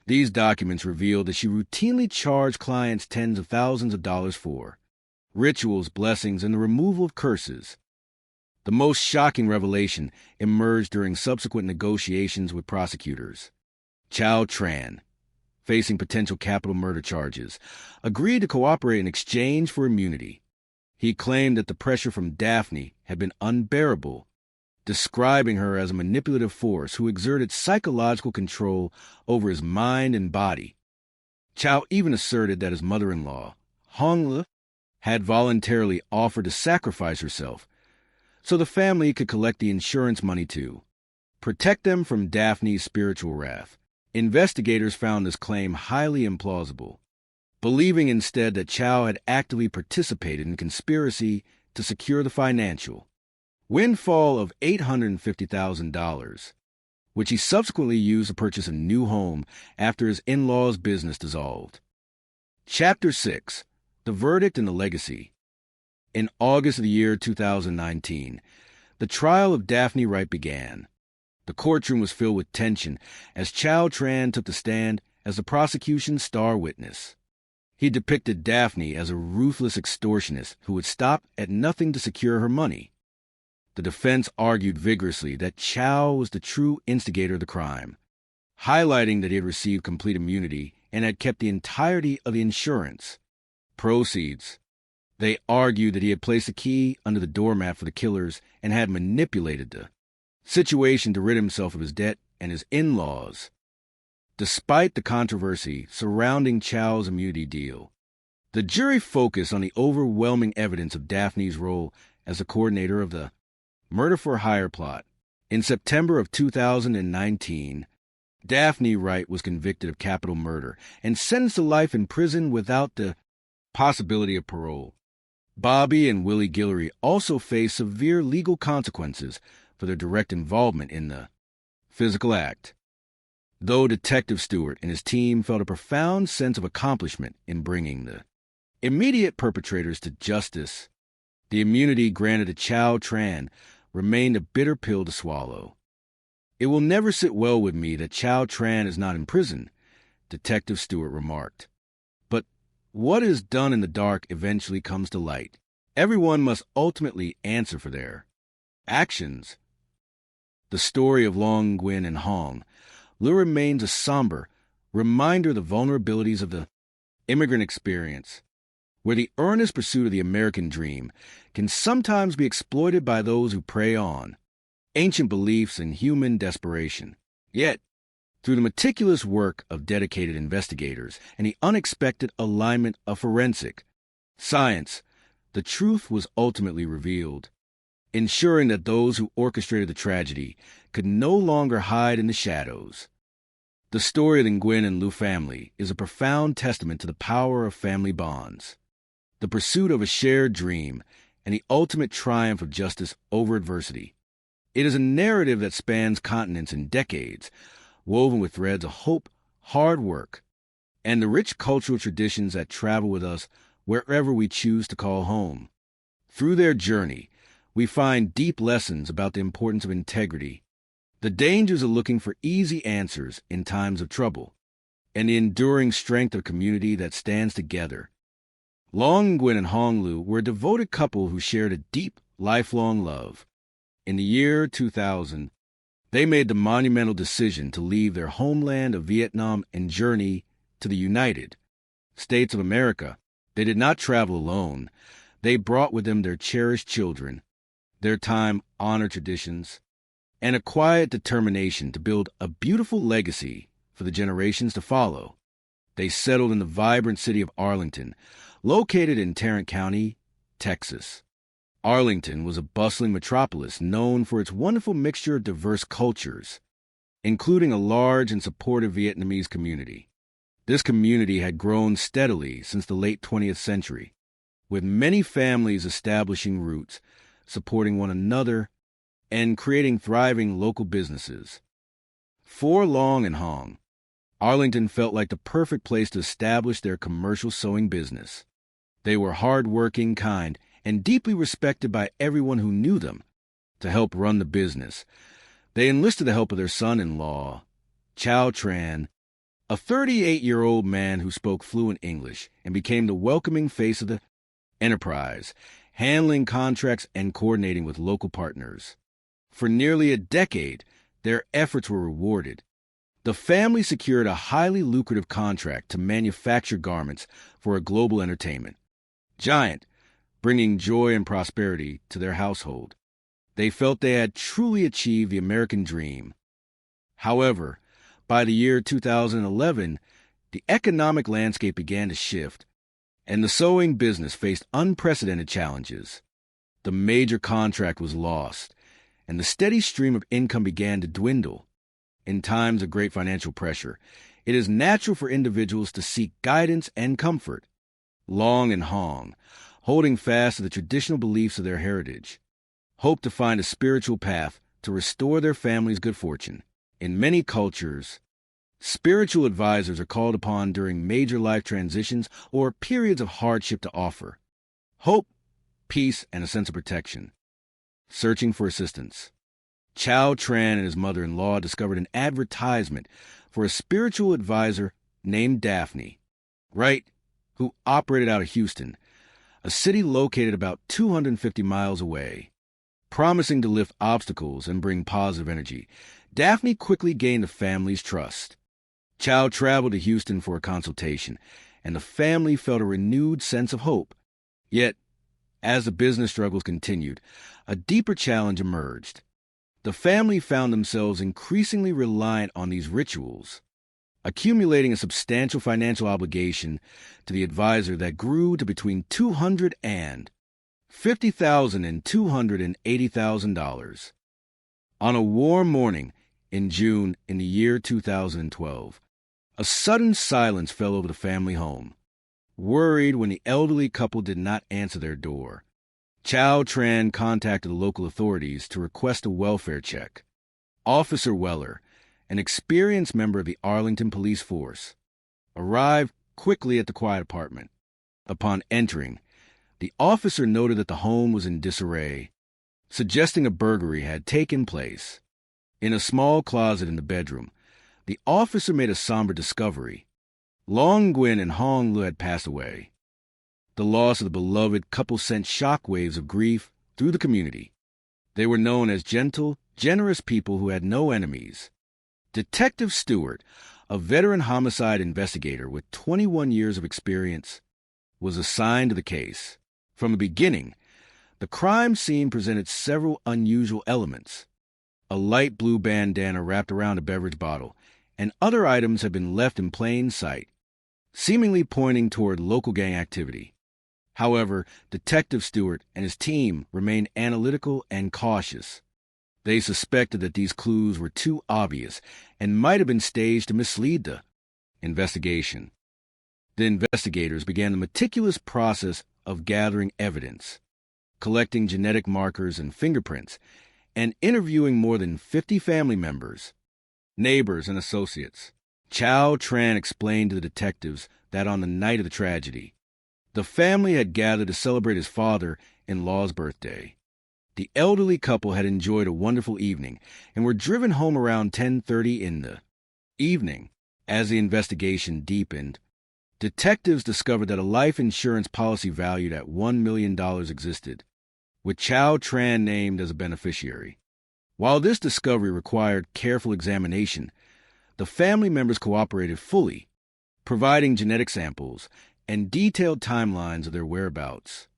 These documents revealed that she routinely charged clients tens of thousands of dollars for rituals, blessings, and the removal of curses. The most shocking revelation emerged during subsequent negotiations with prosecutors. Chow Tran, facing potential capital murder charges, agreed to cooperate in exchange for immunity. He claimed that the pressure from Daphne had been unbearable, describing her as a manipulative force who exerted psychological control over his mind and body. Chow even asserted that his mother-in-law, Hongla, had voluntarily offered to sacrifice herself so the family could collect the insurance money to protect them from Daphne's spiritual wrath. Investigators found this claim highly implausible, believing instead that Chow had actively participated in a conspiracy to secure the financial windfall of $850,000, which he subsequently used to purchase a new home after his in-laws' business dissolved. Chapter 6. The Verdict and the Legacy. In August of the year 2019, the trial of Daphne Wright began. The courtroom was filled with tension as Chow Tran took the stand as the prosecution's star witness. He depicted Daphne as a ruthless extortionist who would stop at nothing to secure her money. The defense argued vigorously that Chow was the true instigator of the crime, highlighting that he had received complete immunity and had kept the entirety of the insurance proceeds. They argued that he had placed a key under the doormat for the killers and had manipulated the situation to rid himself of his debt and his in-laws. Despite the controversy surrounding Chow's immunity deal, the jury focused on the overwhelming evidence of Daphne's role as the coordinator of the murder-for-hire plot. In September of 2019, Daphne Wright was convicted of capital murder and sentenced to life in prison without the possibility of parole. Bobby and Willie Guillory also faced severe legal consequences for their direct involvement in the physical act, though Detective Stewart and his team felt a profound sense of accomplishment in bringing the immediate perpetrators to justice. The immunity granted to Chow Tran remained a bitter pill to swallow. "It will never sit well with me that Chow Tran is not in prison," Detective Stewart remarked. "But what is done in the dark eventually comes to light. Everyone must ultimately answer for their actions." The story of Long, Nguyen, and Hong Lu remains a somber reminder of the vulnerabilities of the immigrant experience, where the earnest pursuit of the American dream can sometimes be exploited by those who prey on ancient beliefs and human desperation. Yet, through the meticulous work of dedicated investigators and the unexpected alignment of forensic science, the truth was ultimately revealed, ensuring that those who orchestrated the tragedy could no longer hide in the shadows. The story of the Nguyen and Lu family is a profound testament to the power of family bonds, the pursuit of a shared dream, and the ultimate triumph of justice over adversity. It is a narrative that spans continents and decades, woven with threads of hope, hard work, and the rich cultural traditions that travel with us wherever we choose to call home. Through their journey, we find deep lessons about the importance of integrity, the dangers of looking for easy answers in times of trouble, and the enduring strength of a community that stands together. Long Nguyen and Hong Lu were a devoted couple who shared a deep, lifelong love. In the year 2000, they made the monumental decision to leave their homeland of Vietnam and journey to the United States of America. They did not travel alone. They brought with them their cherished children, their time-honored traditions, and a quiet determination to build a beautiful legacy for the generations to follow. They settled in the vibrant city of Arlington, located in Tarrant County, Texas. Arlington was a bustling metropolis known for its wonderful mixture of diverse cultures, including a large and supportive Vietnamese community. This community had grown steadily since the late 20th century, with many families establishing roots, supporting one another, and creating thriving local businesses. For Long and Hong, Arlington felt like the perfect place to establish their commercial sewing business. They were hard-working, kind, and deeply respected by everyone who knew them. To help run the business, they enlisted the help of their son-in-law, Chow Tran, a 38-year-old man who spoke fluent English and became the welcoming face of the enterprise, handling contracts and coordinating with local partners. For nearly a decade, their efforts were rewarded. The family secured a highly lucrative contract to manufacture garments for a global entertainment giant, bringing joy and prosperity to their household. They felt they had truly achieved the American dream. However, by the year 2011, the economic landscape began to shift, and the sewing business faced unprecedented challenges. The major contract was lost, and the steady stream of income began to dwindle. In times of great financial pressure, it is natural for individuals to seek guidance and comfort. Long and Hong, holding fast to the traditional beliefs of their heritage, hope to find a spiritual path to restore their family's good fortune. In many cultures, spiritual advisors are called upon during major life transitions or periods of hardship to offer hope, peace, and a sense of protection. Searching for assistance. Chow Tran and his mother-in-law discovered an advertisement for a spiritual advisor named Daphne, Wright, who operated out of Houston, a city located about 250 miles away. Promising to lift obstacles and bring positive energy, Daphne quickly gained the family's trust. Chow traveled to Houston for a consultation, and the family felt a renewed sense of hope. Yet, as the business struggles continued, a deeper challenge emerged. The family found themselves increasingly reliant on these rituals, accumulating a substantial financial obligation to the advisor that grew to between $250,000 and $280,000. On a warm morning in June in the year 2012, a sudden silence fell over the family home. Worried when the elderly couple did not answer their door, Chow Tran contacted the local authorities to request a welfare check. Officer Weller, an experienced member of the Arlington Police Force, arrived quickly at the quiet apartment. Upon entering, the officer noted that the home was in disarray, suggesting a burglary had taken place. In a small closet in the bedroom, the officer made a somber discovery. Long Nguyen and Hong Lu had passed away. The loss of the beloved couple sent shockwaves of grief through the community. They were known as gentle, generous people who had no enemies. Detective Stewart, a veteran homicide investigator with 21 years of experience, was assigned to the case. From the beginning, the crime scene presented several unusual elements. A light blue bandana wrapped around a beverage bottle, and other items had been left in plain sight, seemingly pointing toward local gang activity. However, Detective Stewart and his team remained analytical and cautious. They suspected that these clues were too obvious and might have been staged to mislead the investigation. The investigators began the meticulous process of gathering evidence, collecting genetic markers and fingerprints, and interviewing more than 50 family members, neighbors, and associates. Chow Tran explained to the detectives that on the night of the tragedy, the family had gathered to celebrate his father-in-law's birthday. The elderly couple had enjoyed a wonderful evening and were driven home around 10:30 in the evening. As the investigation deepened, detectives discovered that a life insurance policy valued at $1 million existed, with Chow Tran named as a beneficiary. While this discovery required careful examination, the family members cooperated fully, providing genetic samples and detailed timelines of their whereabouts,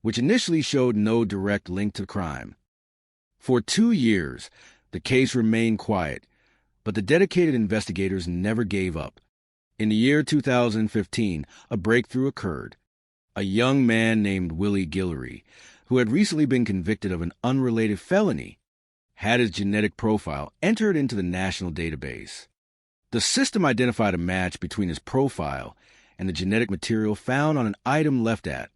which initially showed no direct link to crime. For 2 years, the case remained quiet, but the dedicated investigators never gave up. In the year 2015, a breakthrough occurred. A young man named Willie Guillory, who had recently been convicted of an unrelated felony, had his genetic profile entered into the national database. The system identified a match between his profile and the genetic material found on an item left at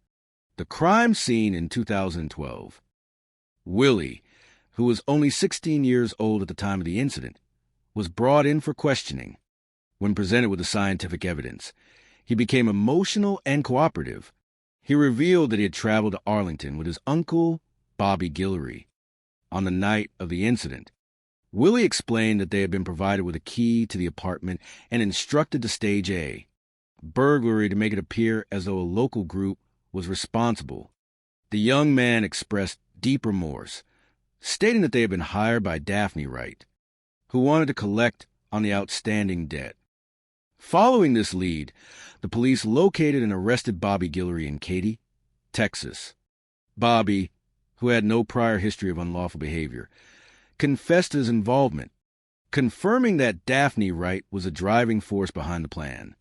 the crime scene in 2012. Willie, who was only 16 years old at the time of the incident, was brought in for questioning. When presented with the scientific evidence, he became emotional and cooperative. He revealed that he had traveled to Arlington with his uncle, Bobby Guillory, on the night of the incident. Willie explained that they had been provided with a key to the apartment and instructed to stage a burglary to make it appear as though a local group was responsible. The young man expressed deep remorse, stating that they had been hired by Daphne Wright, who wanted to collect on the outstanding debt. Following this lead, the police located and arrested Bobby Guillory in Katy, Texas. Bobby, who had no prior history of unlawful behavior, confessed his involvement, confirming that Daphne Wright was a driving force behind the plan.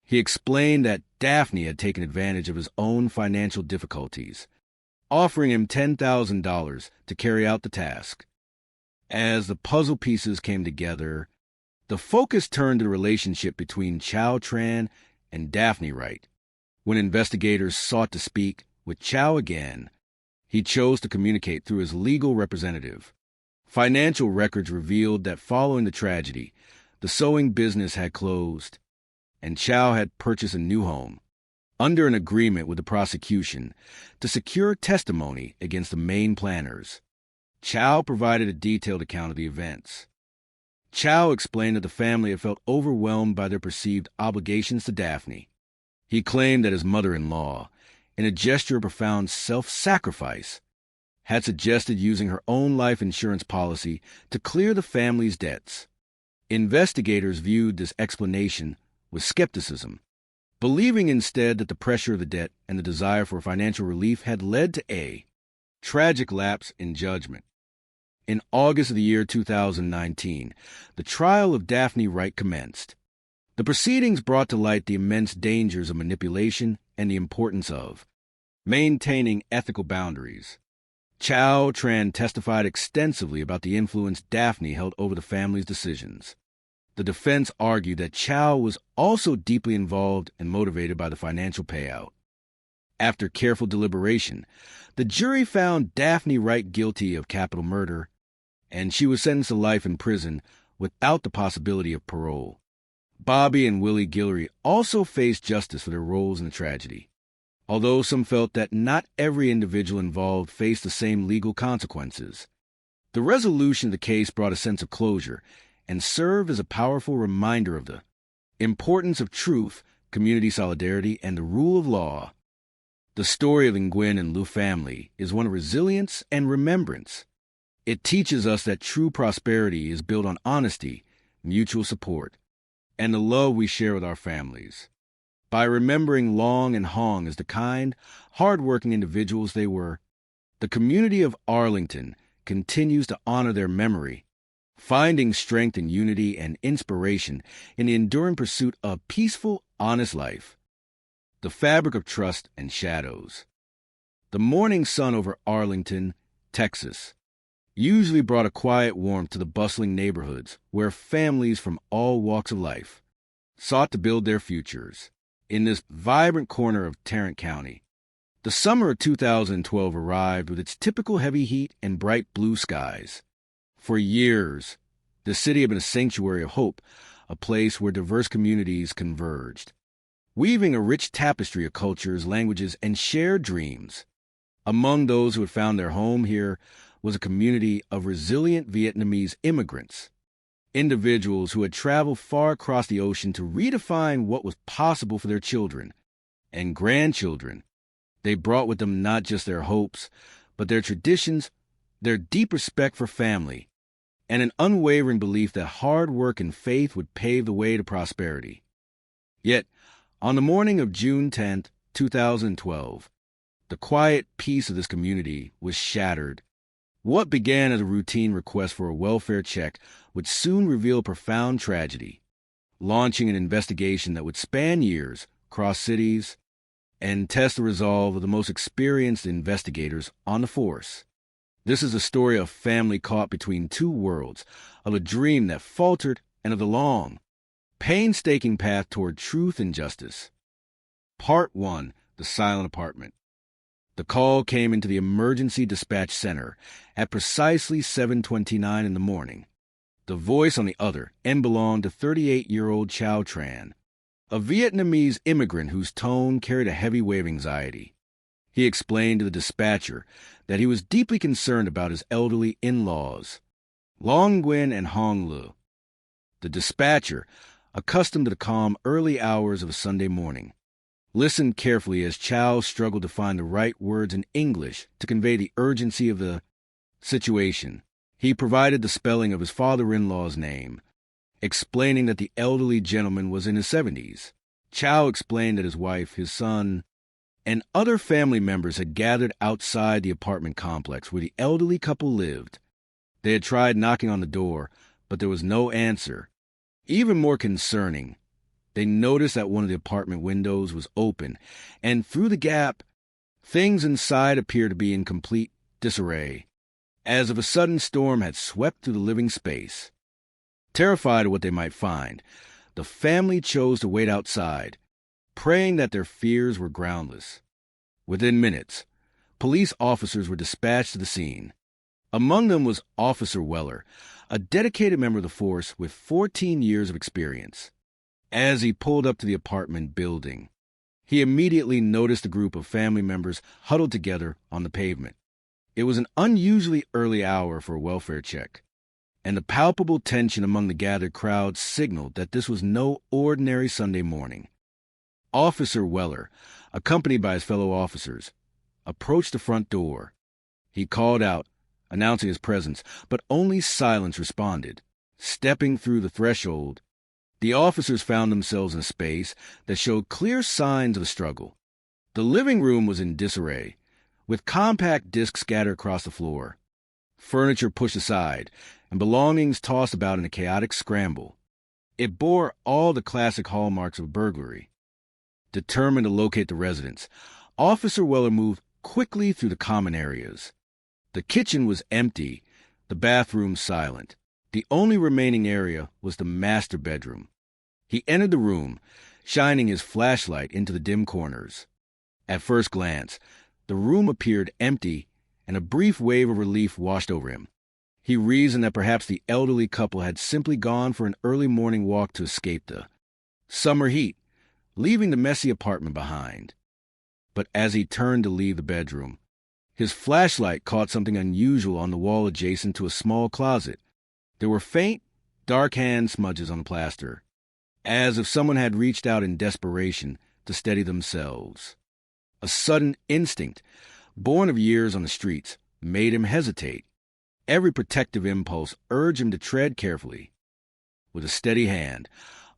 He explained that Daphne had taken advantage of his own financial difficulties, offering him $10,000 to carry out the task. As the puzzle pieces came together, the focus turned to the relationship between Chow Tran and Daphne Wright. When investigators sought to speak with Chow again, he chose to communicate through his legal representative. Financial records revealed that following the tragedy, the sewing business had closed, and Chow had purchased a new home, under an agreement with the prosecution to secure testimony against the main planners. Chow provided a detailed account of the events. Chow explained that the family had felt overwhelmed by their perceived obligations to Daphne. He claimed that his mother-in-law, in a gesture of profound self-sacrifice, had suggested using her own life insurance policy to clear the family's debts. Investigators viewed this explanation with skepticism, believing instead that the pressure of the debt and the desire for financial relief had led to a tragic lapse in judgment. In August of the year 2019, the trial of Daphne Wright commenced. The proceedings brought to light the immense dangers of manipulation and the importance of maintaining ethical boundaries. Chow Tran testified extensively about the influence Daphne held over the family's decisions. The defense argued that Chow was also deeply involved and motivated by the financial payout. After careful deliberation, the jury found Daphne Wright guilty of capital murder, and she was sentenced to life in prison without the possibility of parole. Bobby and Willie Guillory also faced justice for their roles in the tragedy, although some felt that not every individual involved faced the same legal consequences. The resolution of the case brought a sense of closure and served as a powerful reminder of the importance of truth, community solidarity, and the rule of law. The story of Nguyen and Liu family is one of resilience and remembrance. It teaches us that true prosperity is built on honesty, mutual support, and the love we share with our families. By remembering Long and Hong as the kind, hard-working individuals they were, the community of Arlington continues to honor their memory, finding strength in unity and inspiration in the enduring pursuit of peaceful, honest life. The fabric of trust and shadows. The morning sun over Arlington, Texas, usually brought a quiet warmth to the bustling neighborhoods where families from all walks of life sought to build their futures. In this vibrant corner of Tarrant County, the summer of 2012 arrived with its typical heavy heat and bright blue skies. For years, the city had been a sanctuary of hope, a place where diverse communities converged, weaving a rich tapestry of cultures, languages, and shared dreams. Among those who had found their home here was a community of resilient Vietnamese immigrants, individuals who had traveled far across the ocean to redefine what was possible for their children and grandchildren. They brought with them not just their hopes, but their traditions, their deep respect for family, and an unwavering belief that hard work and faith would pave the way to prosperity. Yet, on the morning of June 10, 2012, the quiet peace of this community was shattered. What began as a routine request for a welfare check would soon reveal a profound tragedy, launching an investigation that would span years, cross cities, and test the resolve of the most experienced investigators on the force. This is a story of a family caught between two worlds, of a dream that faltered and of the long, painstaking path toward truth and justice. Part 1. The Silent Apartment. The call came into the Emergency Dispatch Center at precisely 7:29 in the morning. The voice on the other end belonged to 38-year-old Chow Tran, a Vietnamese immigrant whose tone carried a heavy weight of anxiety. He explained to the dispatcher that he was deeply concerned about his elderly in-laws, Long Nguyen and Hong Liu. The dispatcher, accustomed to the calm early hours of a Sunday morning, listened carefully as Chow struggled to find the right words in English to convey the urgency of the situation. He provided the spelling of his father-in-law's name, explaining that the elderly gentleman was in his 70s. Chow explained that his wife, his son, and other family members had gathered outside the apartment complex where the elderly couple lived. They had tried knocking on the door, but there was no answer. Even more concerning, they noticed that one of the apartment windows was open, and through the gap, things inside appeared to be in complete disarray, as if a sudden storm had swept through the living space. Terrified of what they might find, the family chose to wait outside, praying that their fears were groundless. Within minutes, police officers were dispatched to the scene. Among them was Officer Weller, a dedicated member of the force with 14 years of experience. As he pulled up to the apartment building, he immediately noticed a group of family members huddled together on the pavement. It was an unusually early hour for a welfare check, and the palpable tension among the gathered crowd signaled that this was no ordinary Sunday morning. Officer Weller, accompanied by his fellow officers, approached the front door. He called out, announcing his presence, but only silence responded. Stepping through the threshold, the officers found themselves in a space that showed clear signs of a struggle. The living room was in disarray, with compact discs scattered across the floor, furniture pushed aside, and belongings tossed about in a chaotic scramble. It bore all the classic hallmarks of burglary. Determined to locate the residents, Officer Weller moved quickly through the common areas. The kitchen was empty, the bathroom silent. The only remaining area was the master bedroom. He entered the room, shining his flashlight into the dim corners. At first glance, the room appeared empty, and a brief wave of relief washed over him. He reasoned that perhaps the elderly couple had simply gone for an early morning walk to escape the summer heat, leaving the messy apartment behind. But as he turned to leave the bedroom, his flashlight caught something unusual on the wall adjacent to a small closet. There were faint, dark hand smudges on the plaster, as if someone had reached out in desperation to steady themselves. A sudden instinct, born of years on the streets, made him hesitate. Every protective impulse urged him to tread carefully. With a steady hand,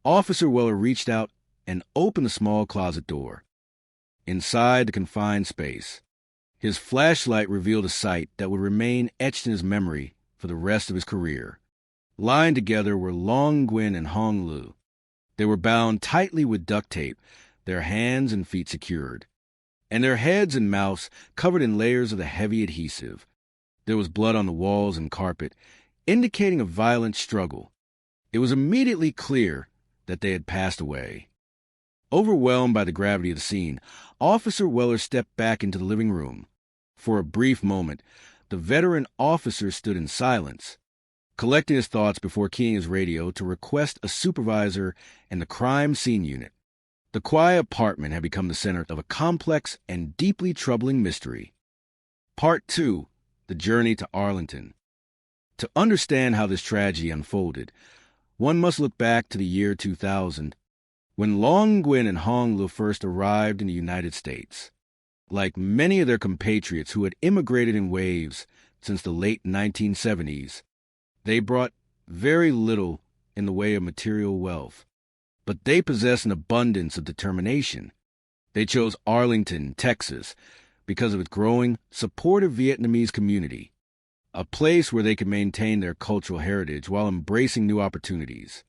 Officer Weller reached out and opened the small closet door. Inside the confined space, his flashlight revealed a sight that would remain etched in his memory for the rest of his career. Lying together were Long Nguyen and Hong Lu. They were bound tightly with duct tape, their hands and feet secured, and their heads and mouths covered in layers of the heavy adhesive. There was blood on the walls and carpet, indicating a violent struggle. It was immediately clear that they had passed away. Overwhelmed by the gravity of the scene, Officer Weller stepped back into the living room. For a brief moment, the veteran officer stood in silence, collecting his thoughts before keying his radio to request a supervisor and the crime scene unit. The quiet apartment had become the center of a complex and deeply troubling mystery. Part 2, The Journey to Arlington. To understand how this tragedy unfolded, one must look back to the year 2000, when Long Nguyen and Hong Lu first arrived in the United States. Like many of their compatriots who had immigrated in waves since the late 1970s, they brought very little in the way of material wealth, but they possessed an abundance of determination. They chose Arlington, Texas, because of its growing, supportive Vietnamese community, a place where they could maintain their cultural heritage while embracing new opportunities.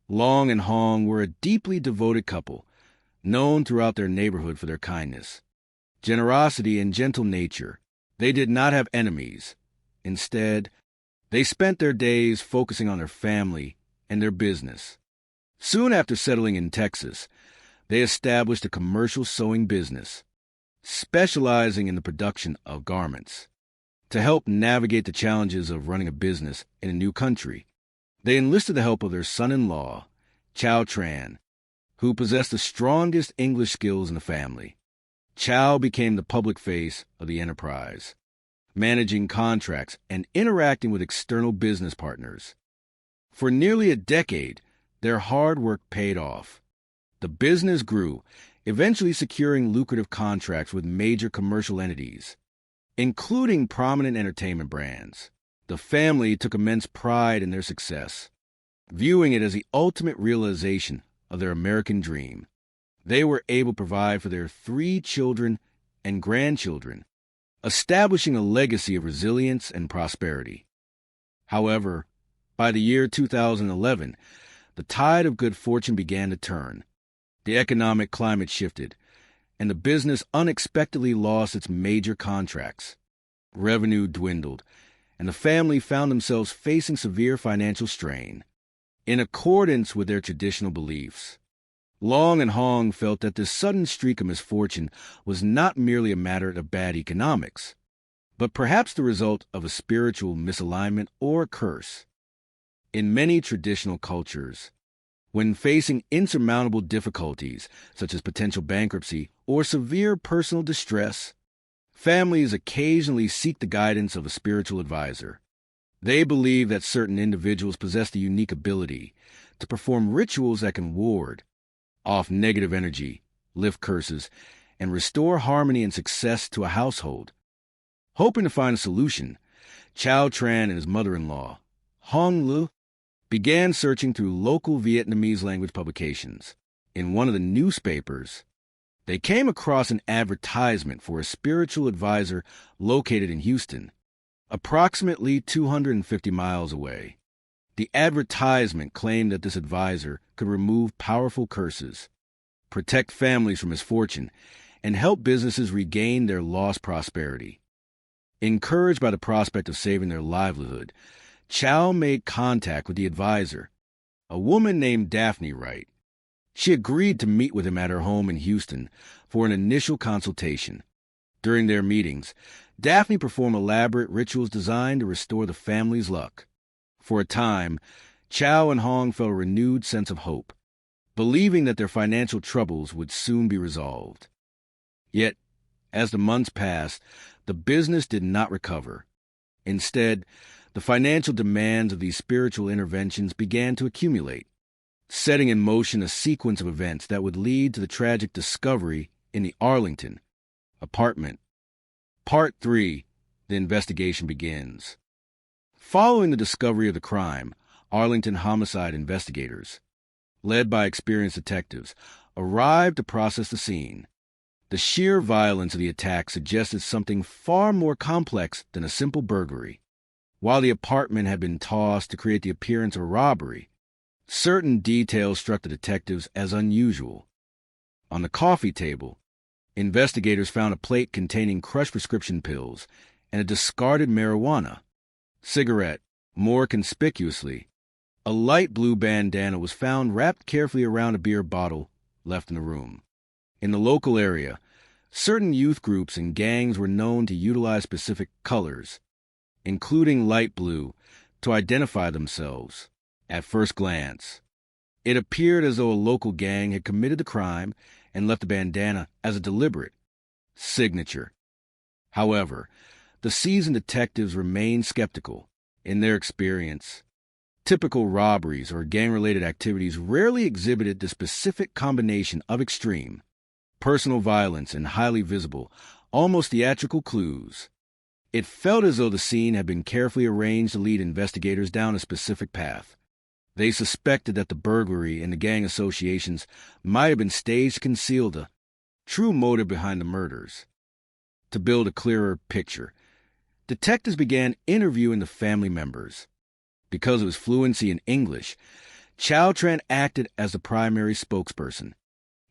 Long and Hong were a deeply devoted couple, known throughout their neighborhood for their kindness, generosity, and gentle nature. They did not have enemies. Instead, they spent their days focusing on their family and their business. Soon after settling in Texas, they established a commercial sewing business, specializing in the production of garments. To help navigate the challenges of running a business in a new country, they enlisted the help of their son-in-law, Chow Tran, who possessed the strongest English skills in the family. Chow became the public face of the enterprise, managing contracts and interacting with external business partners. For nearly a decade, their hard work paid off. The business grew, eventually securing lucrative contracts with major commercial entities, including prominent entertainment brands. The family took immense pride in their success. viewing it as the ultimate realization of their American dream. They were able to provide for their 3 children and grandchildren, establishing a legacy of resilience and prosperity. However, by the year 2011, the tide of good fortune began to turn. The economic climate shifted, and the business unexpectedly lost its major contracts. Revenue dwindled, and the family found themselves facing severe financial strain. In accordance with their traditional beliefs, Long and Hong felt that this sudden streak of misfortune was not merely a matter of bad economics, but perhaps the result of a spiritual misalignment or a curse. In many traditional cultures, when facing insurmountable difficulties, such as potential bankruptcy or severe personal distress, families occasionally seek the guidance of a spiritual advisor. They believe that certain individuals possess the unique ability to perform rituals that can ward off negative energy, lift curses, and restore harmony and success to a household. Hoping to find a solution, Chow Tran and his mother-in-law, Hong Lu, began searching through local Vietnamese language publications. In one of the newspapers, they came across an advertisement for a spiritual advisor located in Houston, approximately 250 miles away. The advertisement claimed that this advisor could remove powerful curses, protect families from misfortune, and help businesses regain their lost prosperity. Encouraged by the prospect of saving their livelihood, Chow made contact with the advisor, a woman named Daphne Wright. She agreed to meet with him at her home in Houston for an initial consultation. During their meetings, Daphne performed elaborate rituals designed to restore the family's luck. For a time, Chow and Hong felt a renewed sense of hope, believing that their financial troubles would soon be resolved. Yet, as the months passed, the business did not recover. Instead, the financial demands of these spiritual interventions began to accumulate, setting in motion a sequence of events that would lead to the tragic discovery in the Arlington apartment. Part 3, the investigation begins. Following the discovery of the crime, Arlington homicide investigators, led by experienced detectives, arrived to process the scene. The sheer violence of the attack suggested something far more complex than a simple burglary. While the apartment had been tossed to create the appearance of a robbery, certain details struck the detectives as unusual. On the coffee table, investigators found a plate containing crushed prescription pills and a discarded marijuana. Cigarette. More conspicuously, a light blue bandana was found wrapped carefully around a beer bottle left in the room. In the local area, certain youth groups and gangs were known to utilize specific colors, including light blue, to identify themselves. At first glance, it appeared as though a local gang had committed the crime and left the bandana as a deliberate signature. However, the seasoned detectives remained skeptical. In their experience, typical robberies or gang-related activities rarely exhibited the specific combination of extreme personal violence and highly visible, almost theatrical clues. It felt as though the scene had been carefully arranged to lead investigators down a specific path. They suspected that the burglary and the gang associations might have been staged to conceal the true motive behind the murders. To build a clearer picture, detectives began interviewing the family members. Because of his fluency in English, Chow Tran acted as the primary spokesperson.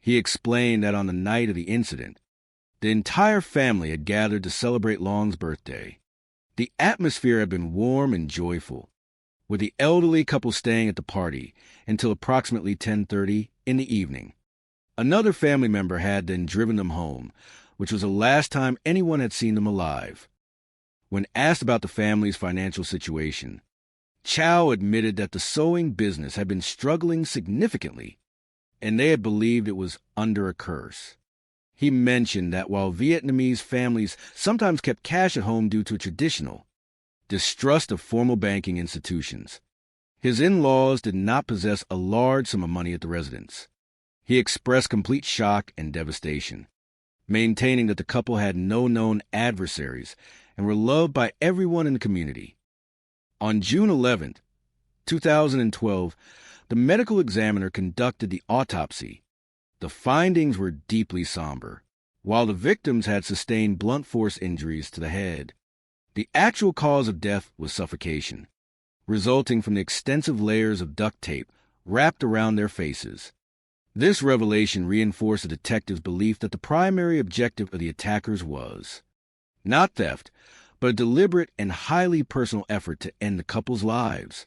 He explained that on the night of the incident, the entire family had gathered to celebrate Long's birthday. The atmosphere had been warm and joyful, with the elderly couple staying at the party until approximately 10:30 in the evening. Another family member had then driven them home, which was the last time anyone had seen them alive. When asked about the family's financial situation, Chow admitted that the sewing business had been struggling significantly, and they had believed it was under a curse. He mentioned that while Vietnamese families sometimes kept cash at home due to a traditional distrust of formal banking institutions, his in-laws did not possess a large sum of money at the residence. He expressed complete shock and devastation, maintaining that the couple had no known adversaries and were loved by everyone in the community. On June 11th, 2012, the medical examiner conducted the autopsy. The findings were deeply somber. While the victims had sustained blunt force injuries to the head, the actual cause of death was suffocation, resulting from the extensive layers of duct tape wrapped around their faces. This revelation reinforced the detective's belief that the primary objective of the attackers was not theft, but a deliberate and highly personal effort to end the couple's lives.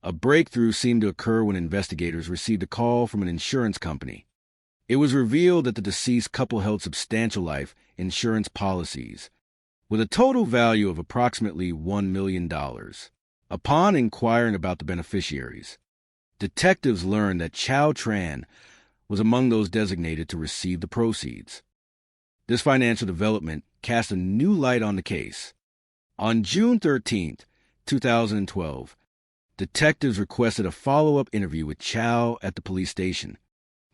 A breakthrough seemed to occur when investigators received a call from an insurance company. It was revealed that the deceased couple held substantial life insurance policies, with a total value of approximately $1 million. Upon inquiring about the beneficiaries, detectives learned that Chow Tran was among those designated to receive the proceeds. This financial development cast a new light on the case. On June 13, 2012, detectives requested a follow-up interview with Chow at the police station.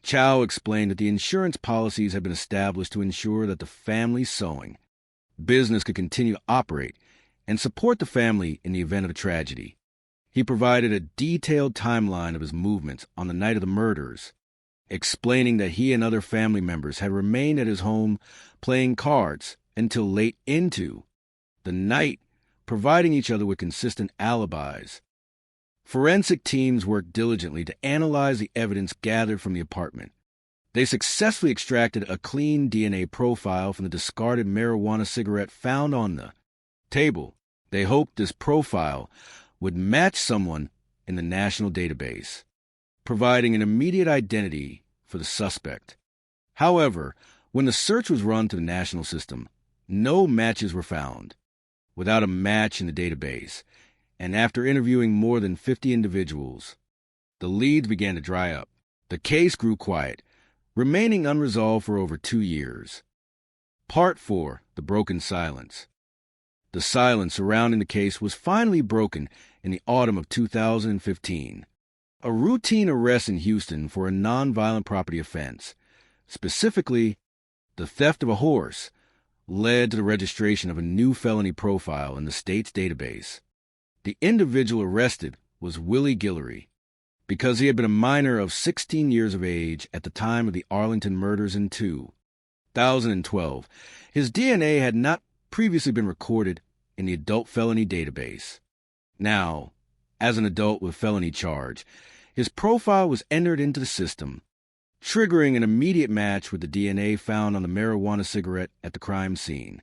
Chow explained that the insurance policies had been established to ensure that the family's sewing business could continue to operate and support the family in the event of a tragedy. He provided a detailed timeline of his movements on the night of the murders, explaining that he and other family members had remained at his home playing cards until late into the night, providing each other with consistent alibis. Forensic teams worked diligently to analyze the evidence gathered from the apartment. They successfully extracted a clean DNA profile from the discarded marijuana cigarette found on the table. They hoped this profile would match someone in the national database, providing an immediate identity for the suspect. However, when the search was run to the national system, no matches were found. Without a match in the database, and after interviewing more than 50 individuals, the leads began to dry up. The case grew quiet, remaining unresolved for over 2 years. Part 4, The Broken Silence. The silence surrounding the case was finally broken in the autumn of 2015. A routine arrest in Houston for a nonviolent property offense, specifically the theft of a horse, led to the registration of a new felony profile in the state's database. The individual arrested was Willie Guillory, because he had been a minor of 16 years of age at the time of the Arlington murders in 2012. His DNA had not previously been recorded in the adult felony database. Now, as an adult with felony charge, his profile was entered into the system, triggering an immediate match with the DNA found on the marijuana cigarette at the crime scene.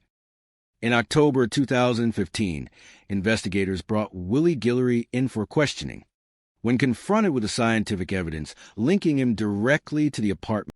In October 2015, investigators brought Willie Guillory in for questioning. When confronted with the scientific evidence linking him directly to the apartment,